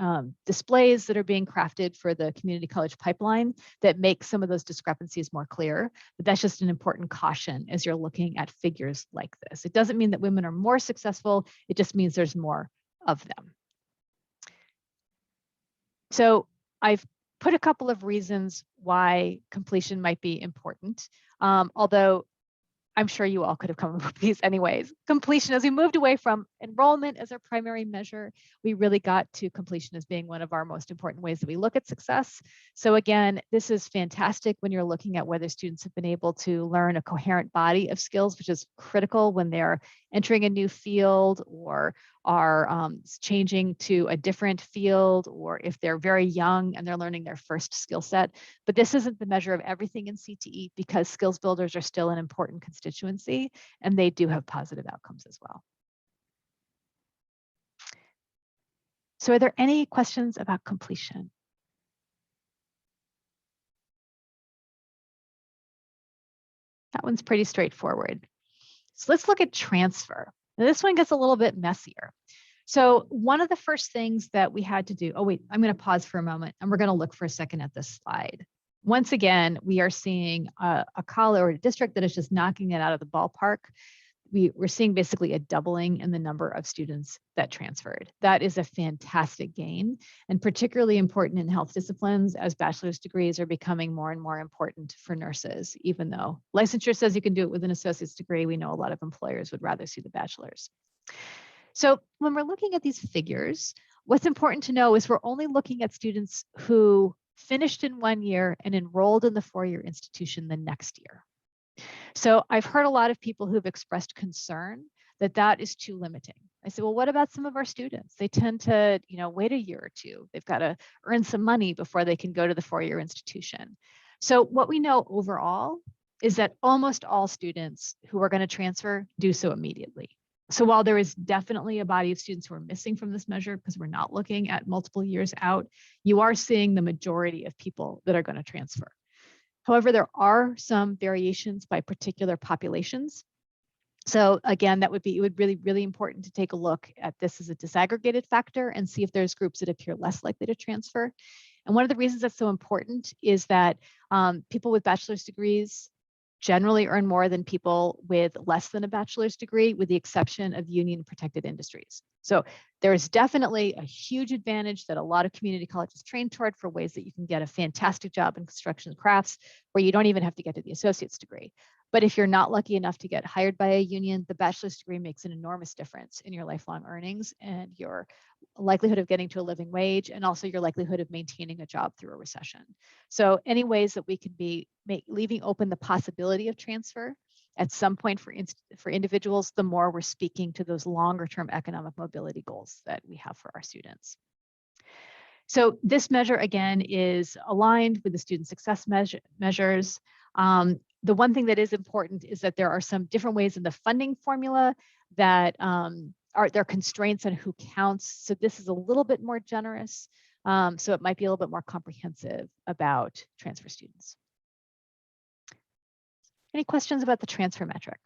displays that are being crafted for the community college pipeline that make some of those discrepancies more clear, but that's just an important caution as you're looking at figures like this. It doesn't mean that women are more successful, it just means there's more of them. So I've put a couple of reasons why completion might be important, although I'm sure you all could have come up with these anyways. Completion, as we moved away from enrollment as our primary measure, we really got to completion as being one of our most important ways that we look at success. So again, this is fantastic when you're looking at whether students have been able to learn a coherent body of skills, which is critical when they're entering a new field or are changing to a different field, or if they're very young and they're learning their first skill set. But this isn't the measure of everything in CTE, because skills builders are still an important constituency and they do have positive outcomes as well. So are there any questions about completion? That one's pretty straightforward. So let's look at transfer. Now this one gets a little bit messier. So one of the first things that we had to do, oh wait, I'm going to pause for a moment and we're going to look for a second at this slide. Once again, we are seeing a college or a district that is just knocking it out of the ballpark. We're seeing basically a doubling in the number of students that transferred. That is a fantastic gain, and particularly important in health disciplines, as bachelor's degrees are becoming more and more important for nurses. Even though licensure says you can do it with an associate's degree, we know a lot of employers would rather see the bachelor's. So when we're looking at these figures, what's important to know is we're only looking at students who finished in 1 year and enrolled in the 4-year institution the next year. So I've heard a lot of people who've expressed concern that that is too limiting. I said, well, what about some of our students? They tend to, wait a year or two. They've got to earn some money before they can go to the 4-year institution. So what we know overall is that almost all students who are going to transfer do so immediately. So while there is definitely a body of students who are missing from this measure because we're not looking at multiple years out, you are seeing the majority of people that are going to transfer. However, there are some variations by particular populations. So again, it would be really important to take a look at this as a disaggregated factor and see if there's groups that appear less likely to transfer. And one of the reasons that's so important is that people with bachelor's degrees generally earn more than people with less than a bachelor's degree, with the exception of union protected industries. So there is definitely a huge advantage that a lot of community colleges train toward for ways that you can get a fantastic job in construction and crafts where you don't even have to get to the associate's degree. But if you're not lucky enough to get hired by a union, the bachelor's degree makes an enormous difference in your lifelong earnings and your likelihood of getting to a living wage, and also your likelihood of maintaining a job through a recession. So any ways that we could be leaving open the possibility of transfer at some point for individuals, the more we're speaking to those longer term economic mobility goals that we have for our students. So this measure, again, is aligned with the student success measures. The one thing that is important is that there are some different ways in the funding formula that there are constraints on who counts. So this is a little bit more generous. So it might be a little bit more comprehensive about transfer students. Any questions about the transfer metric?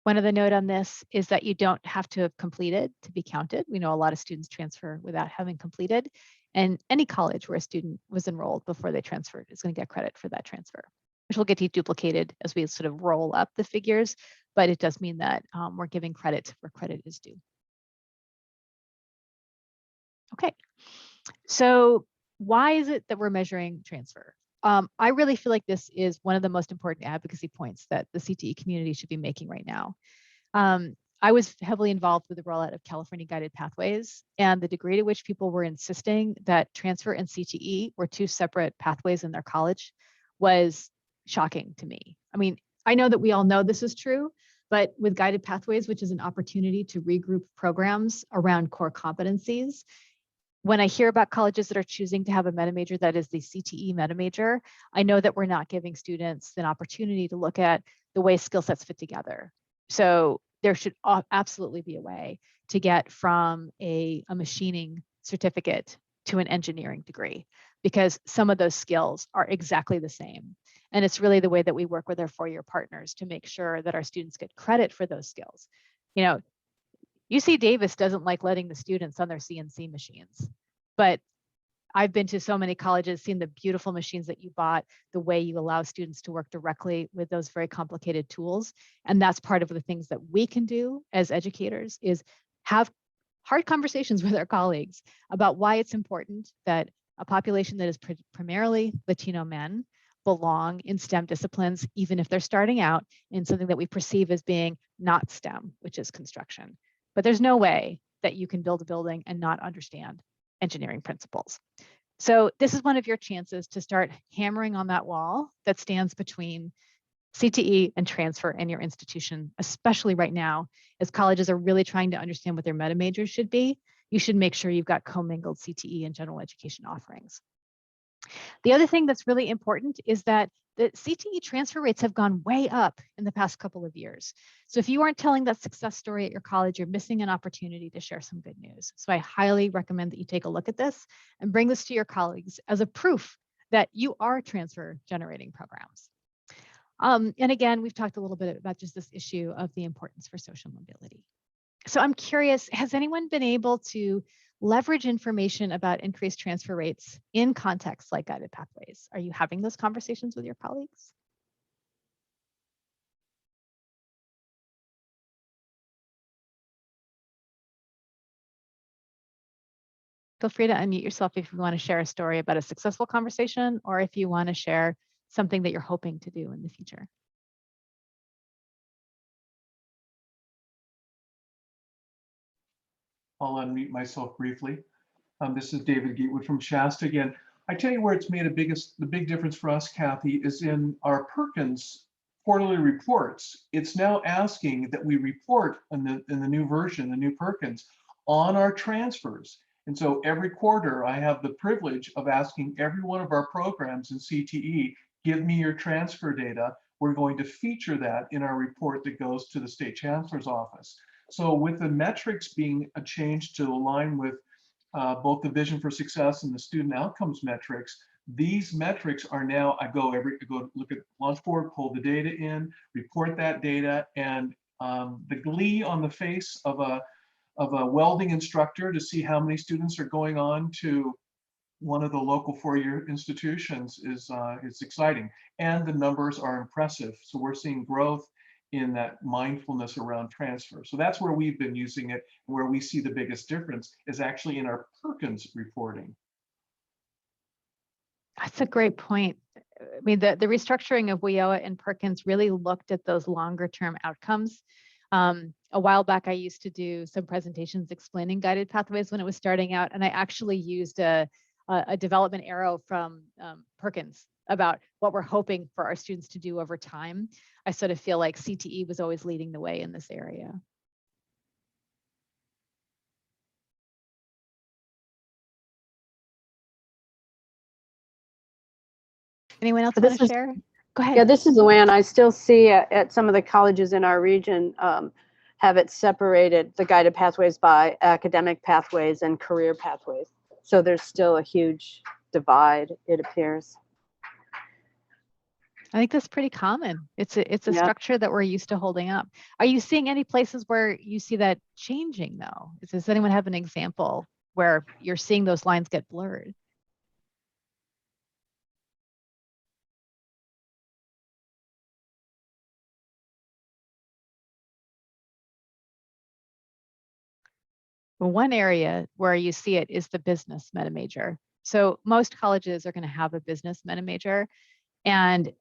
One other note on this is that you don't have to have completed to be counted. We know a lot of students transfer without having completed, and any college where a student was enrolled before they transferred is going to get credit for that transfer, which will get deduplicated as we sort of roll up the figures, but it does mean that we're giving credit where credit is due. Okay, so why is it that we're measuring transfer? I really feel like this is one of the most important advocacy points that the CTE community should be making right now. I was heavily involved with the rollout of California Guided Pathways, and the degree to which people were insisting that transfer and CTE were two separate pathways in their college was shocking to me. I mean, I know that we all know this is true, but with Guided Pathways, which is an opportunity to regroup programs around core competencies, when I hear about colleges that are choosing to have a meta major that is the CTE meta major, I know that we're not giving students an opportunity to look at the way skill sets fit together. So there should absolutely be a way to get from a machining certificate to an engineering degree, because some of those skills are exactly the same. And it's really the way that we work with our four-year partners to make sure that our students get credit for those skills. You know, UC Davis doesn't like letting the students on their CNC machines, but I've been to so many colleges, seen the beautiful machines that you bought, the way you allow students to work directly with those very complicated tools. And that's part of the things that we can do as educators, is have hard conversations with our colleagues about why it's important that a population that is primarily Latino men belong in STEM disciplines, even if they're starting out in something that we perceive as being not STEM, which is construction. But there's no way that you can build a building and not understand engineering principles. So this is one of your chances to start hammering on that wall that stands between CTE and transfer in your institution, especially right now, as colleges are really trying to understand what their meta majors should be. You should make sure you've got commingled CTE and general education offerings. The other thing that's really important is that the CTE transfer rates have gone way up in the past couple of years. So if you aren't telling that success story at your college, you're missing an opportunity to share some good news. So I highly recommend that you take a look at this and bring this to your colleagues as a proof that you are transfer generating programs. And again, we've talked a little bit about just this issue of the importance for social mobility. So I'm curious, has anyone been able to leverage information about increased transfer rates in contexts like guided pathways? Are you having those conversations with your colleagues? Feel free to unmute yourself if you want to share a story about a successful conversation, or if you want to share something that you're hoping to do in the future. I'll unmute myself briefly. This is David Gatewood from Shasta again. I tell you where it's made the big difference for us, Kathy, is in our Perkins quarterly reports. It's now asking that we report in the new version, the new Perkins, on our transfers. And so every quarter, I have the privilege of asking every one of our programs in CTE, give me your transfer data. We're going to feature that in our report that goes to the State Chancellor's office. So with the metrics being a change to align with both the vision for success and the student outcomes metrics, these metrics are now, I go look at LaunchBoard, pull the data in, report that data, and the glee on the face of a welding instructor to see how many students are going on to one of the local four-year institutions is exciting, and the numbers are impressive. So we're seeing growth in that mindfulness around transfer. So that's where we've been using it, and where we see the biggest difference is actually in our Perkins reporting. That's a great point. I mean, the restructuring of WIOA and Perkins really looked at those longer term outcomes. A while back, I used to do some presentations explaining guided pathways when it was starting out, and I actually used a development arrow from Perkins about what we're hoping for our students to do over time. I sort of feel like CTE was always leading the way in this area. Anyone else want to share? Go ahead. Yeah, this is Luann. I still see at some of the colleges in our region have it separated, the guided pathways, by academic pathways and career pathways. So there's still a huge divide, it appears. I think that's pretty common. It's a structure that we're used to holding up. Are you seeing any places where you see that changing though? Does anyone have an example where you're seeing those lines get blurred? Well, one area where you see it is the business meta major. So most colleges are going to have a business meta major. And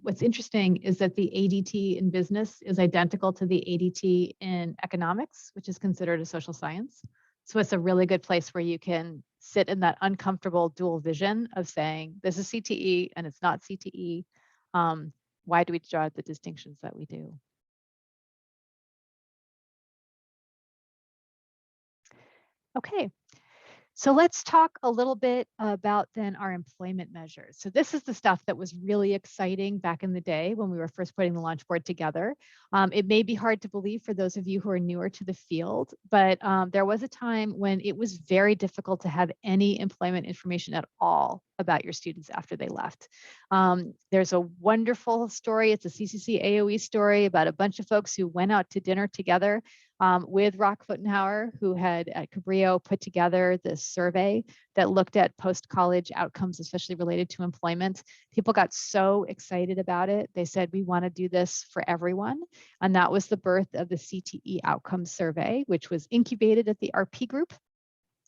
what's interesting is that the ADT in business is identical to the ADT in economics, which is considered a social science. So it's a really good place where you can sit in that uncomfortable dual vision of saying, this is CTE and it's not CTE. Why do we draw the distinctions that we do? Okay. So let's talk a little bit about then our employment measures. So this is the stuff that was really exciting back in the day when we were first putting the LaunchBoard together. It may be hard to believe for those of you who are newer to the field, but there was a time when it was very difficult to have any employment information at all about your students after they left. There's a wonderful story. It's a CCC AOE story about a bunch of folks who went out to dinner together with Rock Fotenhauer, who had at Cabrillo put together this survey that looked at post-college outcomes, especially related to employment. People got so excited about it. They said, we want to do this for everyone. And that was the birth of the CTE outcomes survey, which was incubated at the RP group.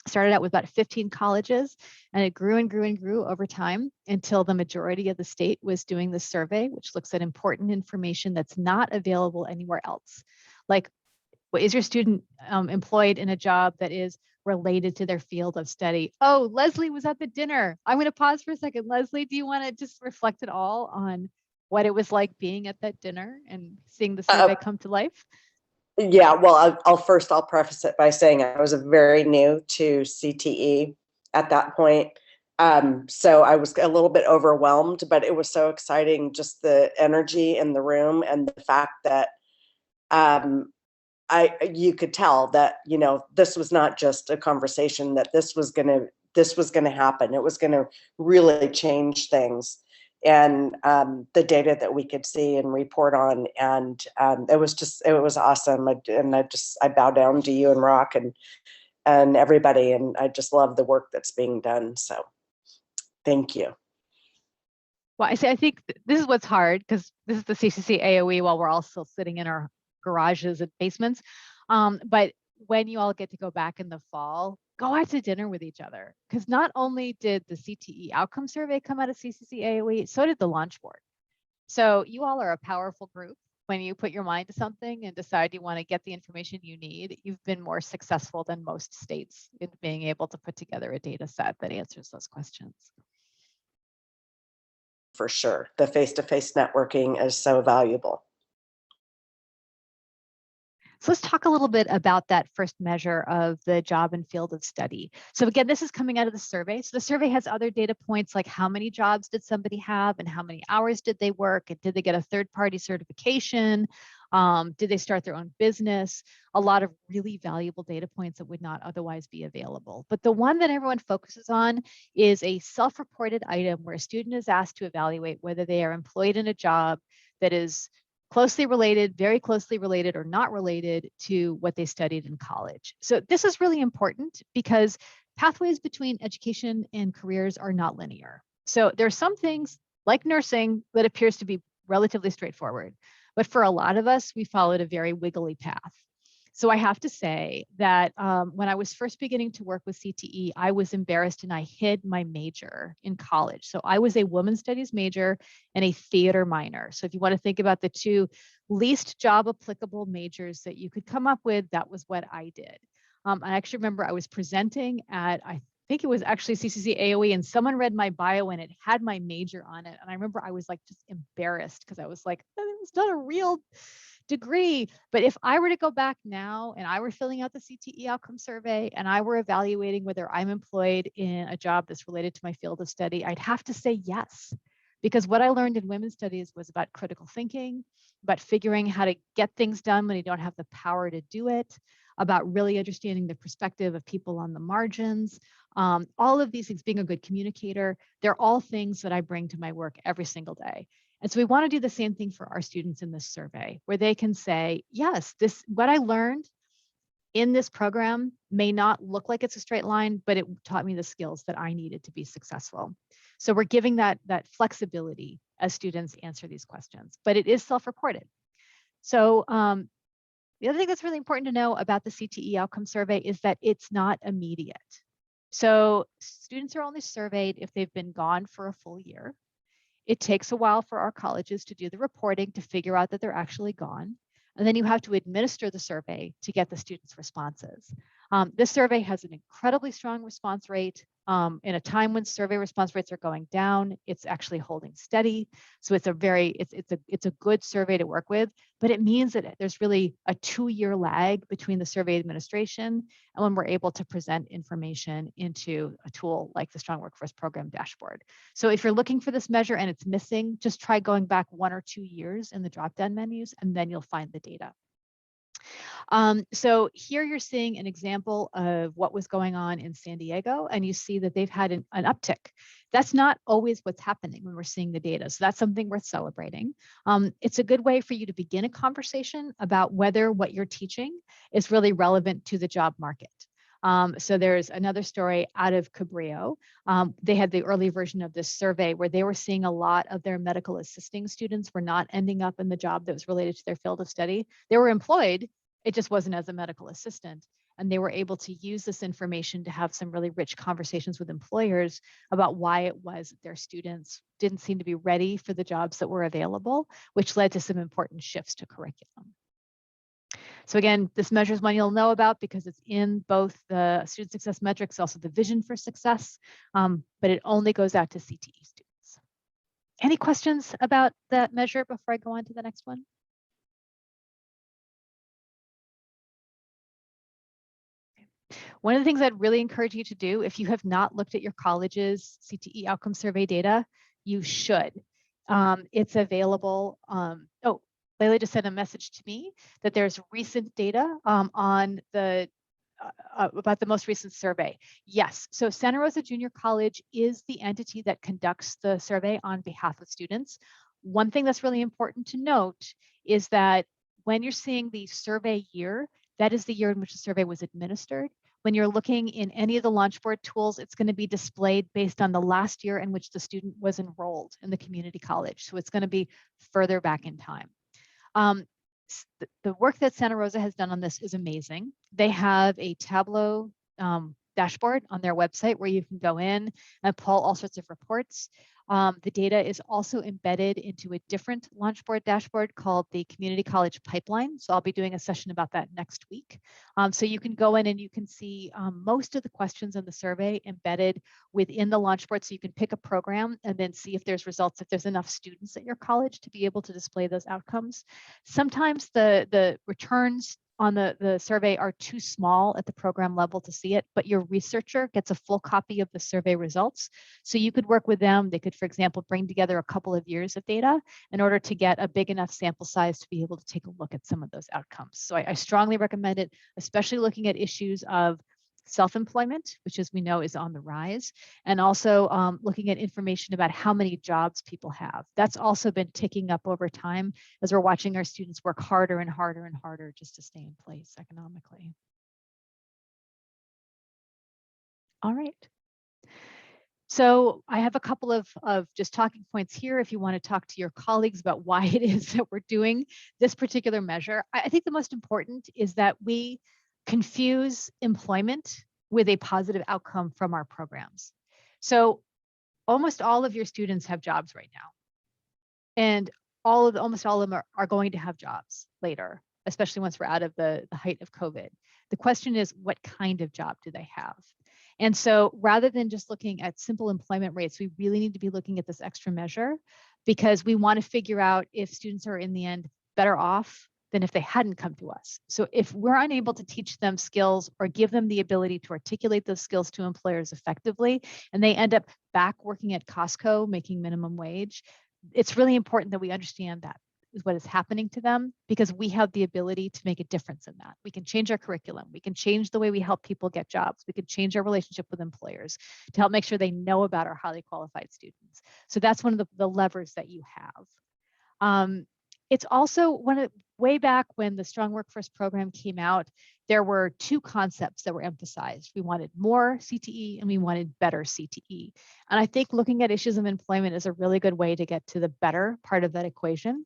Started out with about 15 colleges, and it grew and grew and grew over time until the majority of the state was doing this survey, which looks at important information that's not available anywhere else. Like, well, is your student employed in a job that is related to their field of study? Oh, Leslie was at the dinner. I'm going to pause for a second. Leslie, do you want to just reflect at all on what it was like being at that dinner and seeing the survey come to life? Yeah, well, I'll preface it by saying I was very new to CTE at that point. So I was a little bit overwhelmed, but it was so exciting, just the energy in the room and the fact that you could tell that, you know, this was not just a conversation, that this was gonna happen. It was gonna really change things. And the data that we could see and report on, and it was awesome. I bow down to you and Rock and everybody, and I just love the work that's being done. So thank you. Well, I think this is what's hard, because this is the CCC AOE while we're all still sitting in our garages and basements. But when you all get to go back in the fall, go out to dinner with each other, because not only did the CTE outcome survey come out of CCC AOE, so did the LaunchBoard. So you all are a powerful group. When you put your mind to something and decide you want to get the information you need, you've been more successful than most states in being able to put together a data set that answers those questions. For sure, the face-to-face networking is so valuable. So let's talk a little bit about that first measure of the job and field of study. So again, this is coming out of the survey. So the survey has other data points like how many jobs did somebody have and how many hours did they work, and did they get a third-party certification? Did they start their own business? A lot of really valuable data points that would not otherwise be available. But the one that everyone focuses on is a self-reported item where a student is asked to evaluate whether they are employed in a job that is closely related, very closely related, or not related to what they studied in college. So this is really important because pathways between education and careers are not linear. So there are some things like nursing that appears to be relatively straightforward, but for a lot of us, we followed a very wiggly path. So I have to say that when I was first beginning to work with CTE, I was embarrassed and I hid my major in college. So I was a women's studies major and a theater minor. So if you want to think about the two least job applicable majors that you could come up with, that was what I did. I actually remember I was presenting at, I think it was actually CCC AOE, and someone read my bio and it had my major on it. And I remember I was like just embarrassed because I was like, it's not a real degree. But if I were to go back now and I were filling out the CTE outcome survey and I were evaluating whether I'm employed in a job that's related to my field of study, I'd have to say yes. Because what I learned in women's studies was about critical thinking, about figuring how to get things done when you don't have the power to do it, about really understanding the perspective of people on the margins. All of these things, being a good communicator, they're all things that I bring to my work every single day. And so we want to do the same thing for our students in this survey, where they can say, yes, what I learned in this program may not look like it's a straight line, but it taught me the skills that I needed to be successful. So we're giving that flexibility as students answer these questions, but it is self-reported. So the other thing that's really important to know about the CTE outcome survey is that it's not immediate. So students are only surveyed if they've been gone for a full year. It takes a while for our colleges to do the reporting to figure out that they're actually gone. And then you have to administer the survey to get the students' responses. This survey has an incredibly strong response rate. In a time when survey response rates are going down, it's actually holding steady. So it's a good survey to work with, but it means that there's really a 2-year lag between the survey administration and when we're able to present information into a tool like the Strong Workforce Program Dashboard. So if you're looking for this measure and it's missing, just try going back 1 or 2 years in the drop-down menus, and then you'll find the data. So here you're seeing an example of what was going on in San Diego, and you see that they've had an uptick. That's not always what's happening when we're seeing the data. So that's something worth celebrating. It's a good way for you to begin a conversation about whether what you're teaching is really relevant to the job market. So there's another story out of Cabrillo. They had the early version of this survey where they were seeing a lot of their medical assisting students were not ending up in the job that was related to their field of study. They were employed, it just wasn't as a medical assistant. And they were able to use this information to have some really rich conversations with employers about why it was that their students didn't seem to be ready for the jobs that were available, which led to some important shifts to curriculum. So again, this measure is one you'll know about because it's in both the student success metrics, also the vision for success, but it only goes out to CTE students. Any questions about that measure before I go on to the next one? One of the things I'd really encourage you to do, if you have not looked at your college's CTE outcome survey data, you should. It's available. Oh, Layla just sent a message to me that there's recent data on the about the most recent survey. Yes, so Santa Rosa Junior College is the entity that conducts the survey on behalf of students. One thing that's really important to note is that when you're seeing the survey year, that is the year in which the survey was administered. When you're looking in any of the LaunchBoard tools, it's going to be displayed based on the last year in which the student was enrolled in the community college. So it's going to be further back in time. The work that Santa Rosa has done on this is amazing. They have a Tableau dashboard on their website where you can go in and pull all sorts of reports. The data is also embedded into a different LaunchBoard dashboard called the Community College Pipeline. So I'll be doing a session about that next week. So you can go in and you can see most of the questions in the survey embedded within the LaunchBoard. So you can pick a program and then see if there's results, if there's enough students at your college to be able to display those outcomes. Sometimes the returns on the survey are too small at the program level to see it, but your researcher gets a full copy of the survey results. So you could work with them. They could, for example, bring together a couple of years of data in order to get a big enough sample size to be able to take a look at some of those outcomes. So I strongly recommend it, especially looking at issues of self-employment, which as we know is on the rise, and also looking at information about how many jobs people have. That's also been ticking up over time as we're watching our students work harder and harder and harder just to stay in place economically. All right. So I have a couple of just talking points here if you want to talk to your colleagues about why it is that we're doing this particular measure. I think the most important is that we confuse employment with a positive outcome from our programs. So almost all of your students have jobs right now. And almost all of them are going to have jobs later, especially once we're out of the height of COVID. The question is, what kind of job do they have? And so rather than just looking at simple employment rates, we really need to be looking at this extra measure because we want to figure out if students are in the end better off than if they hadn't come to us. So if we're unable to teach them skills or give them the ability to articulate those skills to employers effectively, and they end up back working at Costco making minimum wage, it's really important that we understand that is what is happening to them because we have the ability to make a difference in that. We can change our curriculum. We can change the way we help people get jobs. We can change our relationship with employers to help make sure they know about our highly qualified students. So that's one of the levers that you have. It's also way back when the Strong Workforce program came out, there were two concepts that were emphasized. We wanted more CTE and we wanted better CTE. And I think looking at issues of employment is a really good way to get to the better part of that equation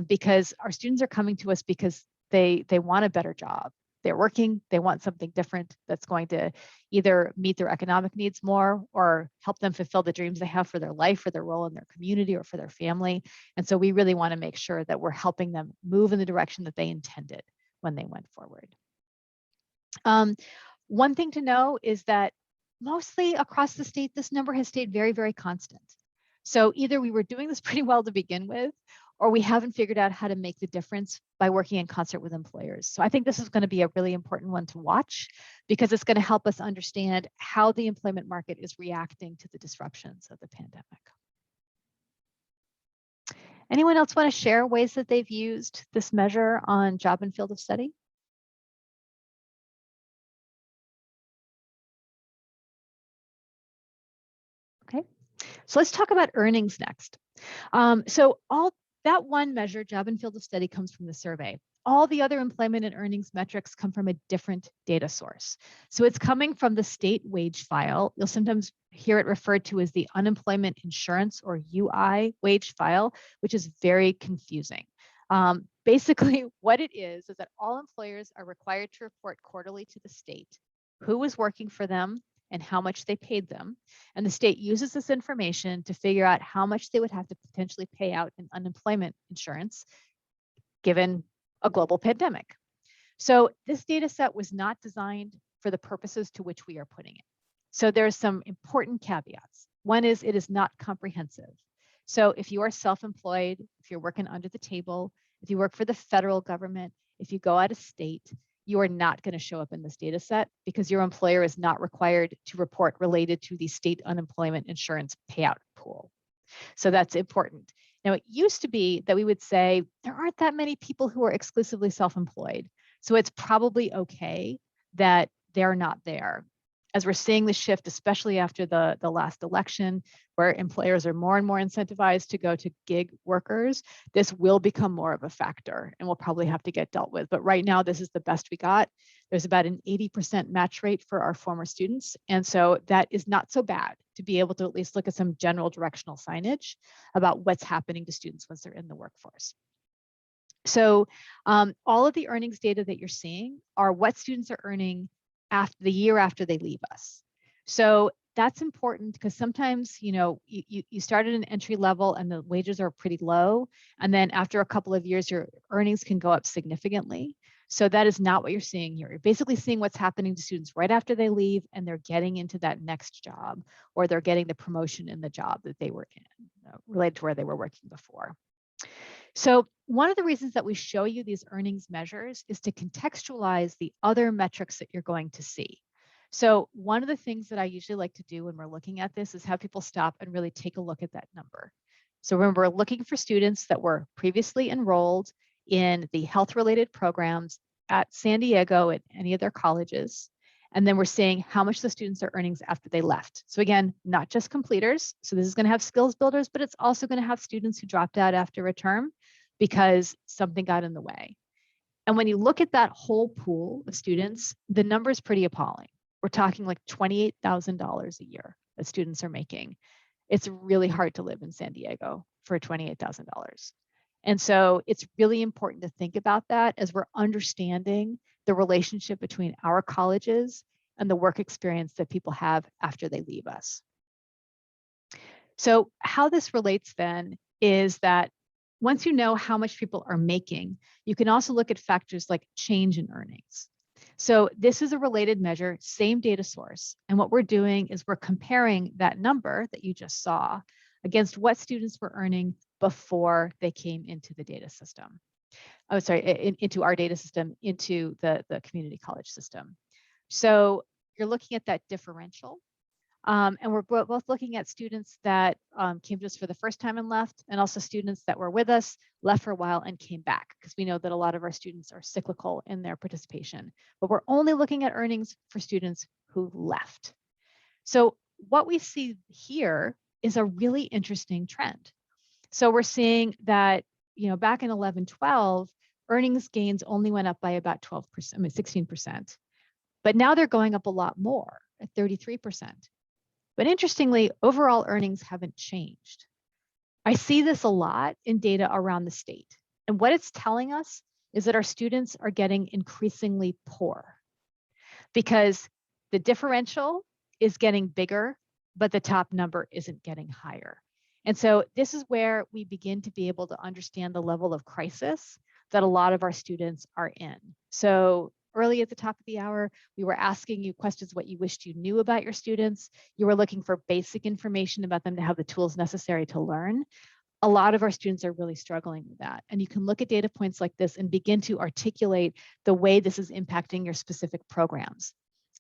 because our students are coming to us because they want a better job. They're working, they want something different that's going to either meet their economic needs more or help them fulfill the dreams they have for their life, for their role in their community or for their family. And so we really want to make sure that we're helping them move in the direction that they intended when they went forward. One thing to know is that mostly across the state, this number has stayed very, very constant. So either we were doing this pretty well to begin with, or we haven't figured out how to make the difference by working in concert with employers. So I think this is going to be a really important one to watch because it's going to help us understand how the employment market is reacting to the disruptions of the pandemic. Anyone else want to share ways that they've used this measure on job and field of study? Okay, so let's talk about earnings next. So all that one measure, job and field of study, comes from the survey. All the other employment and earnings metrics come from a different data source. So it's coming from the state wage file. You'll sometimes hear it referred to as the unemployment insurance or UI wage file, which is very confusing. Basically, what it is that all employers are required to report quarterly to the state who was working for them and how much they paid them. And the state uses this information to figure out how much they would have to potentially pay out in unemployment insurance given a global pandemic. So this data set was not designed for the purposes to which we are putting it. So there's some important caveats. One is it is not comprehensive. So if you are self-employed, if you're working under the table, if you work for the federal government, if you go out of state, you are not going to show up in this data set because your employer is not required to report related to the state unemployment insurance payout pool. So that's important. Now, it used to be that we would say there aren't that many people who are exclusively self-employed. So it's probably okay that they're not there. As we're seeing the shift, especially after the last election, where employers are more and more incentivized to go to gig workers, this will become more of a factor and we'll probably have to get dealt with. But right now, this is the best we got. There's about an 80% match rate for our former students. And so that is not so bad to be able to at least look at some general directional signage about what's happening to students once they're in the workforce. So all of the earnings data that you're seeing are what students are earning after the year after they leave us. So that's important because sometimes, you start at an entry level and the wages are pretty low. And then after a couple of years, your earnings can go up significantly. So that is not what you're seeing here. You're basically seeing what's happening to students right after they leave and they're getting into that next job or they're getting the promotion in the job that they were in, related to where they were working before. So one of the reasons that we show you these earnings measures is to contextualize the other metrics that you're going to see. So one of the things that I usually like to do when we're looking at this is have people stop and really take a look at that number. So when we're looking for students that were previously enrolled in the health-related programs at San Diego at any of their colleges, and then we're seeing how much the students are earning after they left. So again, not just completers. So this is going to have skills builders, but it's also going to have students who dropped out after a term because something got in the way. And when you look at that whole pool of students, the number is pretty appalling. We're talking like $28,000 a year that students are making. It's really hard to live in San Diego for $28,000. And so it's really important to think about that as we're understanding the relationship between our colleges and the work experience that people have after they leave us. So how this relates then is that once you know how much people are making, you can also look at factors like change in earnings. So this is a related measure, same data source. And what we're doing is we're comparing that number that you just saw against what students were earning before they came into the data system. Oh, sorry, into our data system, into the community college system. So you're looking at that differential. And we're both looking at students that came to us for the first time and left, and also students that were with us, left for a while and came back, because we know that a lot of our students are cyclical in their participation. But we're only looking at earnings for students who left. So what we see here is a really interesting trend. So we're seeing that, back in 11-12, earnings gains only went up by about 12%, 16%. But now they're going up a lot more at 33%. But interestingly, overall earnings haven't changed. I see this a lot in data around the state. And what it's telling us is that our students are getting increasingly poor because the differential is getting bigger, but the top number isn't getting higher. And so this is where we begin to be able to understand the level of crisis that a lot of our students are in. So early at the top of the hour, we were asking you questions what you wished you knew about your students. You were looking for basic information about them to have the tools necessary to learn. A lot of our students are really struggling with that. And you can look at data points like this and begin to articulate the way this is impacting your specific programs.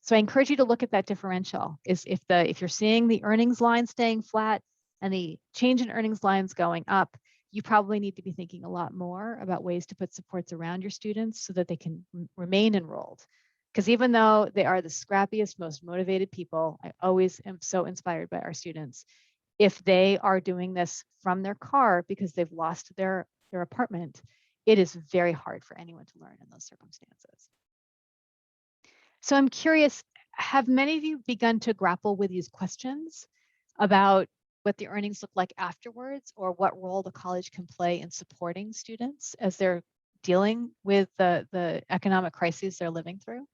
So I encourage you to look at that differential. Is if you're seeing the earnings line staying flat and the change in earnings lines going up, you probably need to be thinking a lot more about ways to put supports around your students so that they can remain enrolled. Because even though they are the scrappiest, most motivated people, I always am so inspired by our students. If they are doing this from their car because they've lost their apartment, it is very hard for anyone to learn in those circumstances. So I'm curious, have many of you begun to grapple with these questions about what the earnings look like afterwards, or what role the college can play in supporting students as they're dealing with the economic crises they're living through?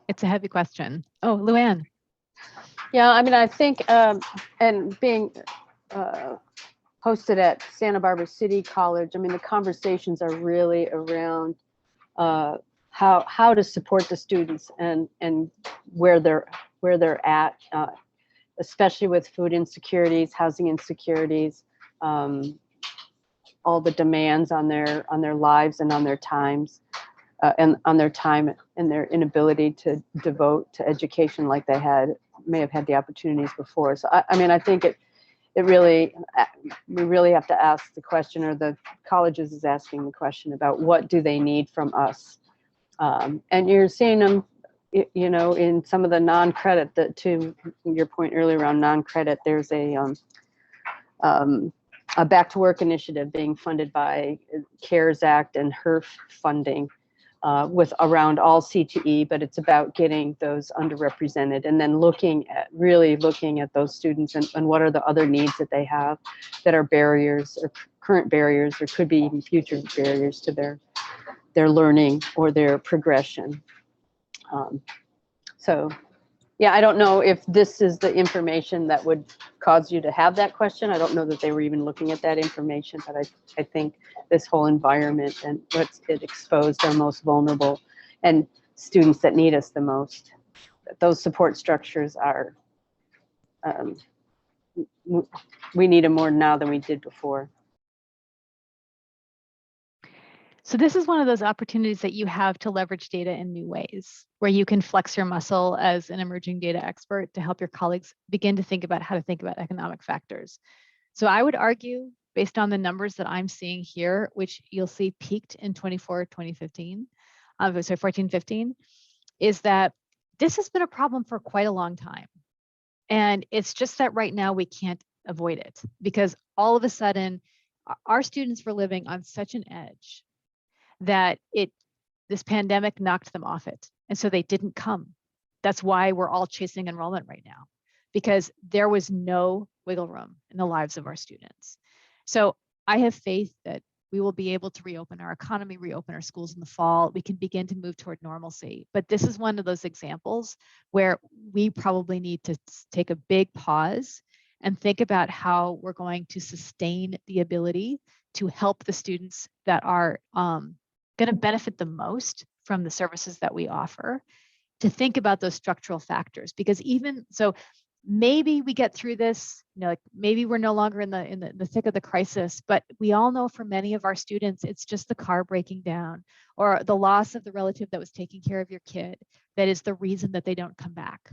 It's a heavy question. Oh, Luann. Yeah, I mean, I think, and being hosted at Santa Barbara City College, I mean, the conversations are really around how to support the students and where they're at, especially with food insecurities, housing insecurities, all the demands on their lives and on their times. And on their time and their inability to devote to education like they may have had the opportunities before. So I mean, I think we really have to ask the question, or the colleges is asking the question about what do they need from us, and you're seeing them, you know, in some of the non-credit. That, to your point earlier around non-credit, there's a back to work initiative being funded by CARES Act and HERF funding. With around all CTE, but it's about getting those underrepresented, and then really looking at those students and what are the other needs that they have that are barriers, or current barriers, or could be even future barriers to their learning or their progression. So yeah, I don't know if this is the information that would cause you to have that question. I don't know that they were even looking at that information, but I think this whole environment and what's it exposed our most vulnerable and students that need us the most. Those support structures are, we need them more now than we did before. So this is one of those opportunities that you have to leverage data in new ways, where you can flex your muscle as an emerging data expert to help your colleagues begin to think about how to think about economic factors. So I would argue, based on the numbers that I'm seeing here, which you'll see peaked in 2015, is that this has been a problem for quite a long time. And it's just that right now we can't avoid it, because all of a sudden our students were living on such an edge that this pandemic knocked them off it. And so they didn't come. That's why we're all chasing enrollment right now, because there was no wiggle room in the lives of our students. So I have faith that we will be able to reopen our economy, reopen our schools in the fall. We can begin to move toward normalcy. But this is one of those examples where we probably need to take a big pause and think about how we're going to sustain the ability to help the students that are going to benefit the most from the services that we offer, to think about those structural factors. Because even so, maybe we get through this, you know, like maybe we're no longer in the thick of the crisis, but we all know for many of our students, it's just the car breaking down or the loss of the relative that was taking care of your kid that is the reason that they don't come back.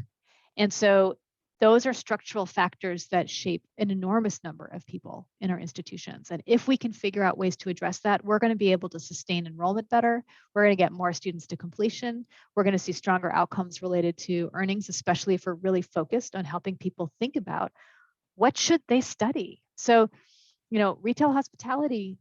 And so those are structural factors that shape an enormous number of people in our institutions. And if we can figure out ways to address that, we're going to be able to sustain enrollment better. We're going to get more students to completion. We're going to see stronger outcomes related to earnings, especially if we're really focused on helping people think about what should they study. So, you know, retail hospitality,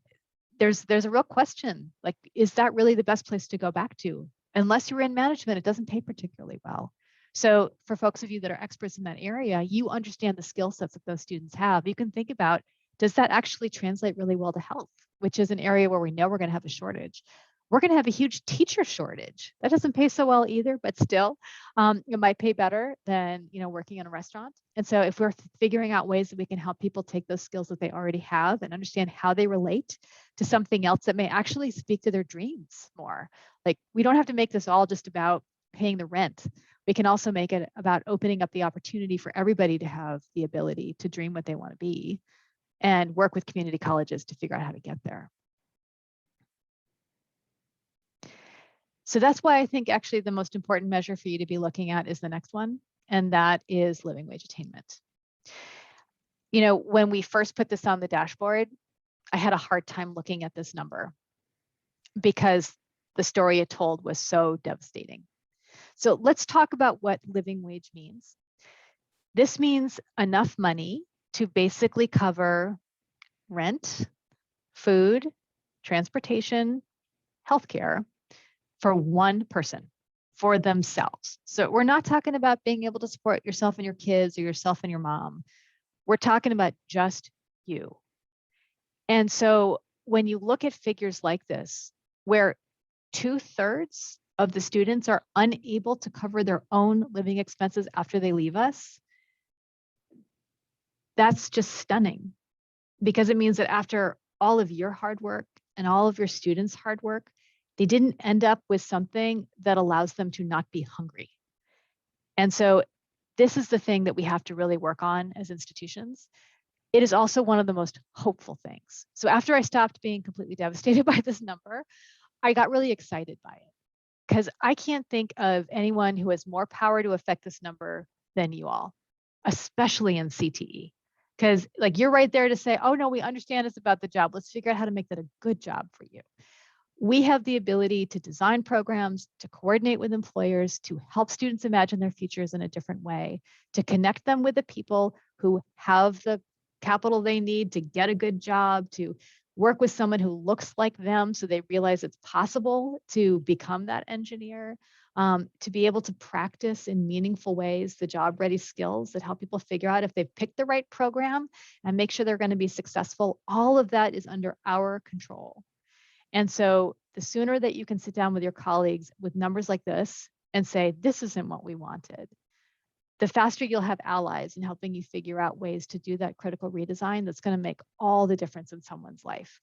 there's a real question, like, is that really the best place to go back to? Unless you're in management, it doesn't pay particularly well. So for folks of you that are experts in that area, you understand the skill sets that those students have. You can think about, does that actually translate really well to health, which is an area where we know we're going to have a shortage. We're going to have a huge teacher shortage. That doesn't pay so well either, but still, it might pay better than working in a restaurant. And so if we're figuring out ways that we can help people take those skills that they already have and understand how they relate to something else that may actually speak to their dreams more. Like, we don't have to make this all just about paying the rent. We can also make it about opening up the opportunity for everybody to have the ability to dream what they want to be and work with community colleges to figure out how to get there. So that's why I think actually the most important measure for you to be looking at is the next one, and that is living wage attainment. When we first put this on the dashboard, I had a hard time looking at this number because the story it told was so devastating. So let's talk about what living wage means. This means enough money to basically cover rent, food, transportation, healthcare, for one person, for themselves. So we're not talking about being able to support yourself and your kids or yourself and your mom. We're talking about just you. And so when you look at figures like this, where 2/3 of the students are unable to cover their own living expenses after they leave us, that's just stunning, because it means that after all of your hard work and all of your students' hard work, they didn't end up with something that allows them to not be hungry. And so this is the thing that we have to really work on as institutions. It is also one of the most hopeful things. So after I stopped being completely devastated by this number, I got really excited by it, because I can't think of anyone who has more power to affect this number than you all, especially in CTE. Because you're right there to say, oh no, we understand it's about the job. Let's figure out how to make that a good job for you. We have the ability to design programs, to coordinate with employers, to help students imagine their futures in a different way, to connect them with the people who have the capital they need to get a good job, to work with someone who looks like them so they realize it's possible to become that engineer, to be able to practice in meaningful ways the job-ready skills that help people figure out if they've picked the right program and make sure they're going to be successful. All of that is under our control. And so the sooner that you can sit down with your colleagues with numbers like this and say, this isn't what we wanted, the faster you'll have allies in helping you figure out ways to do that critical redesign that's going to make all the difference in someone's life.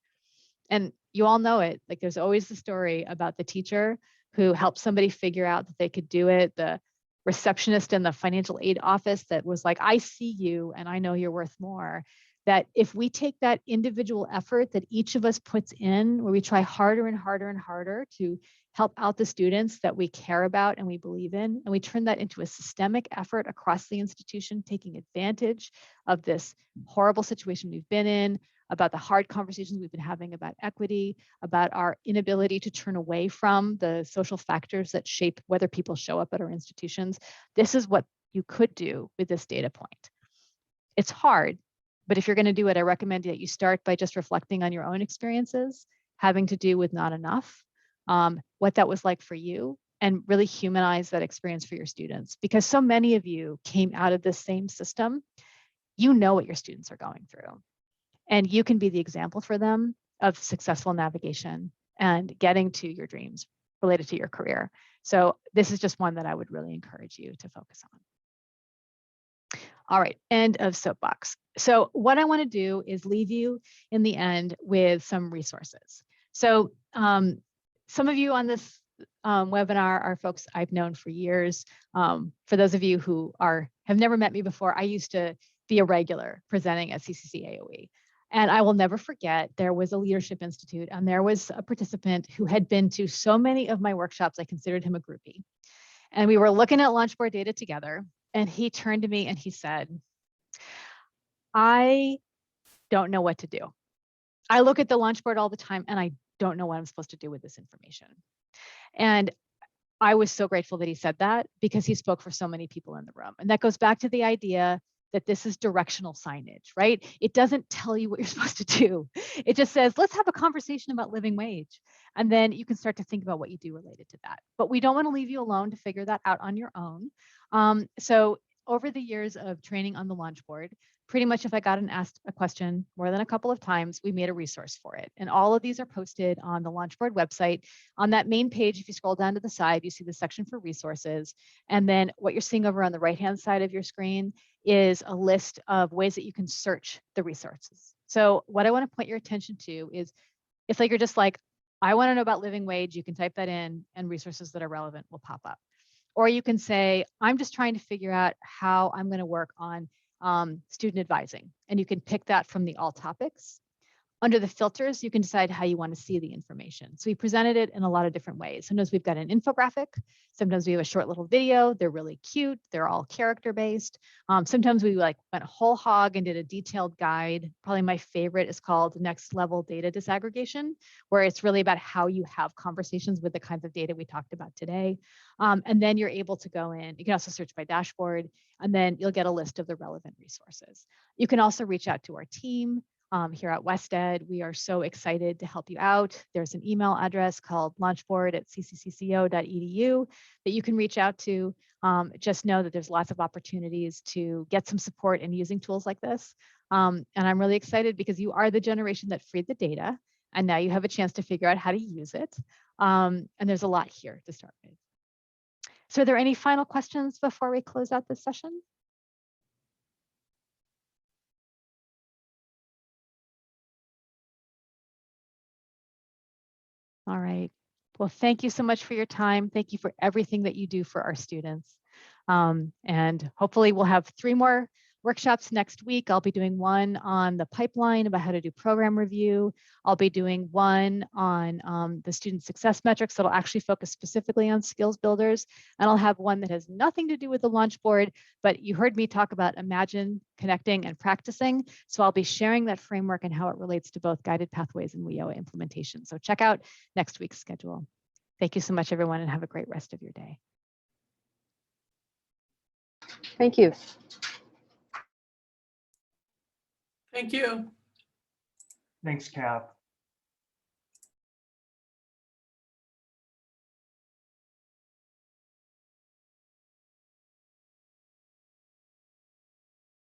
And you all know it. There's always the story about the teacher who helped somebody figure out that they could do it, the receptionist in the financial aid office that was like, I see you and I know you're worth more. That if we take that individual effort that each of us puts in, where we try harder and harder and harder to help out the students that we care about and we believe in, and we turn that into a systemic effort across the institution, taking advantage of this horrible situation we've been in, about the hard conversations we've been having about equity, about our inability to turn away from the social factors that shape whether people show up at our institutions. This is what you could do with this data point. It's hard. But if you're going to do it, I recommend that you start by just reflecting on your own experiences, having to do with not enough, what that was like for you, and really humanize that experience for your students. Because so many of you came out of this same system, you know what your students are going through. And you can be the example for them of successful navigation and getting to your dreams related to your career. So this is just one that I would really encourage you to focus on. All right, end of soapbox. So what I want to do is leave you in the end with some resources. So some of you on this webinar are folks I've known for years. For those of you who have never met me before, I used to be a regular presenting at CCC-AOE. And I will never forget, there was a leadership institute and there was a participant who had been to so many of my workshops, I considered him a groupie. And we were looking at LaunchBoard data together. And he turned to me and he said, I don't know what to do. I look at the LaunchBoard all the time and I don't know what I'm supposed to do with this information. And I was so grateful that he said that, because he spoke for so many people in the room. And that goes back to the idea that this is directional signage, right? It doesn't tell you what you're supposed to do. It just says, let's have a conversation about living wage. And then you can start to think about what you do related to that. But we don't want to leave you alone to figure that out on your own. So over the years of training on the LaunchBoard, pretty much if I got asked a question more than a couple of times, we made a resource for it. And all of these are posted on the LaunchBoard website. On that main page, if you scroll down to the side, you see the section for resources. And then what you're seeing over on the right-hand side of your screen is a list of ways that you can search the resources. So what I want to point your attention to is, if like you're just like, I want to know about living wage, you can type that in and resources that are relevant will pop up. Or you can say, I'm just trying to figure out how I'm going to work on student advising. And you can pick that from the all topics. Under the filters, you can decide how you want to see the information. So we presented it in a lot of different ways. Sometimes we've got an infographic. Sometimes we have a short little video. They're really cute. They're all character based. Sometimes we like went whole hog and did a detailed guide. Probably my favorite is called Next Level Data Disaggregation, where it's really about how you have conversations with the kinds of data we talked about today. And then you're able to go in. You can also search by dashboard, and then you'll get a list of the relevant resources. You can also reach out to our team. Here at WestEd, we are so excited to help you out. There's an email address called launchboard@cccco.edu that you can reach out to. Just know that there's lots of opportunities to get some support in using tools like this. And I'm really excited because you are the generation that freed the data, and now you have a chance to figure out how to use it. And there's a lot here to start with. So are there any final questions before we close out this session? All right. Well, thank you so much for your time. Thank you for everything that you do for our students. And hopefully we'll have 3 more workshops next week. I'll be doing one on the pipeline about how to do program review. I'll be doing one on the student success metrics that'll actually focus specifically on skills builders. And I'll have one that has nothing to do with the LaunchBoard, but you heard me talk about imagine, connecting, and practicing. So I'll be sharing that framework and how it relates to both guided pathways and WIOA implementation. So check out next week's schedule. Thank you so much, everyone, and have a great rest of your day. Thank you. Thank you. Thanks, Kath.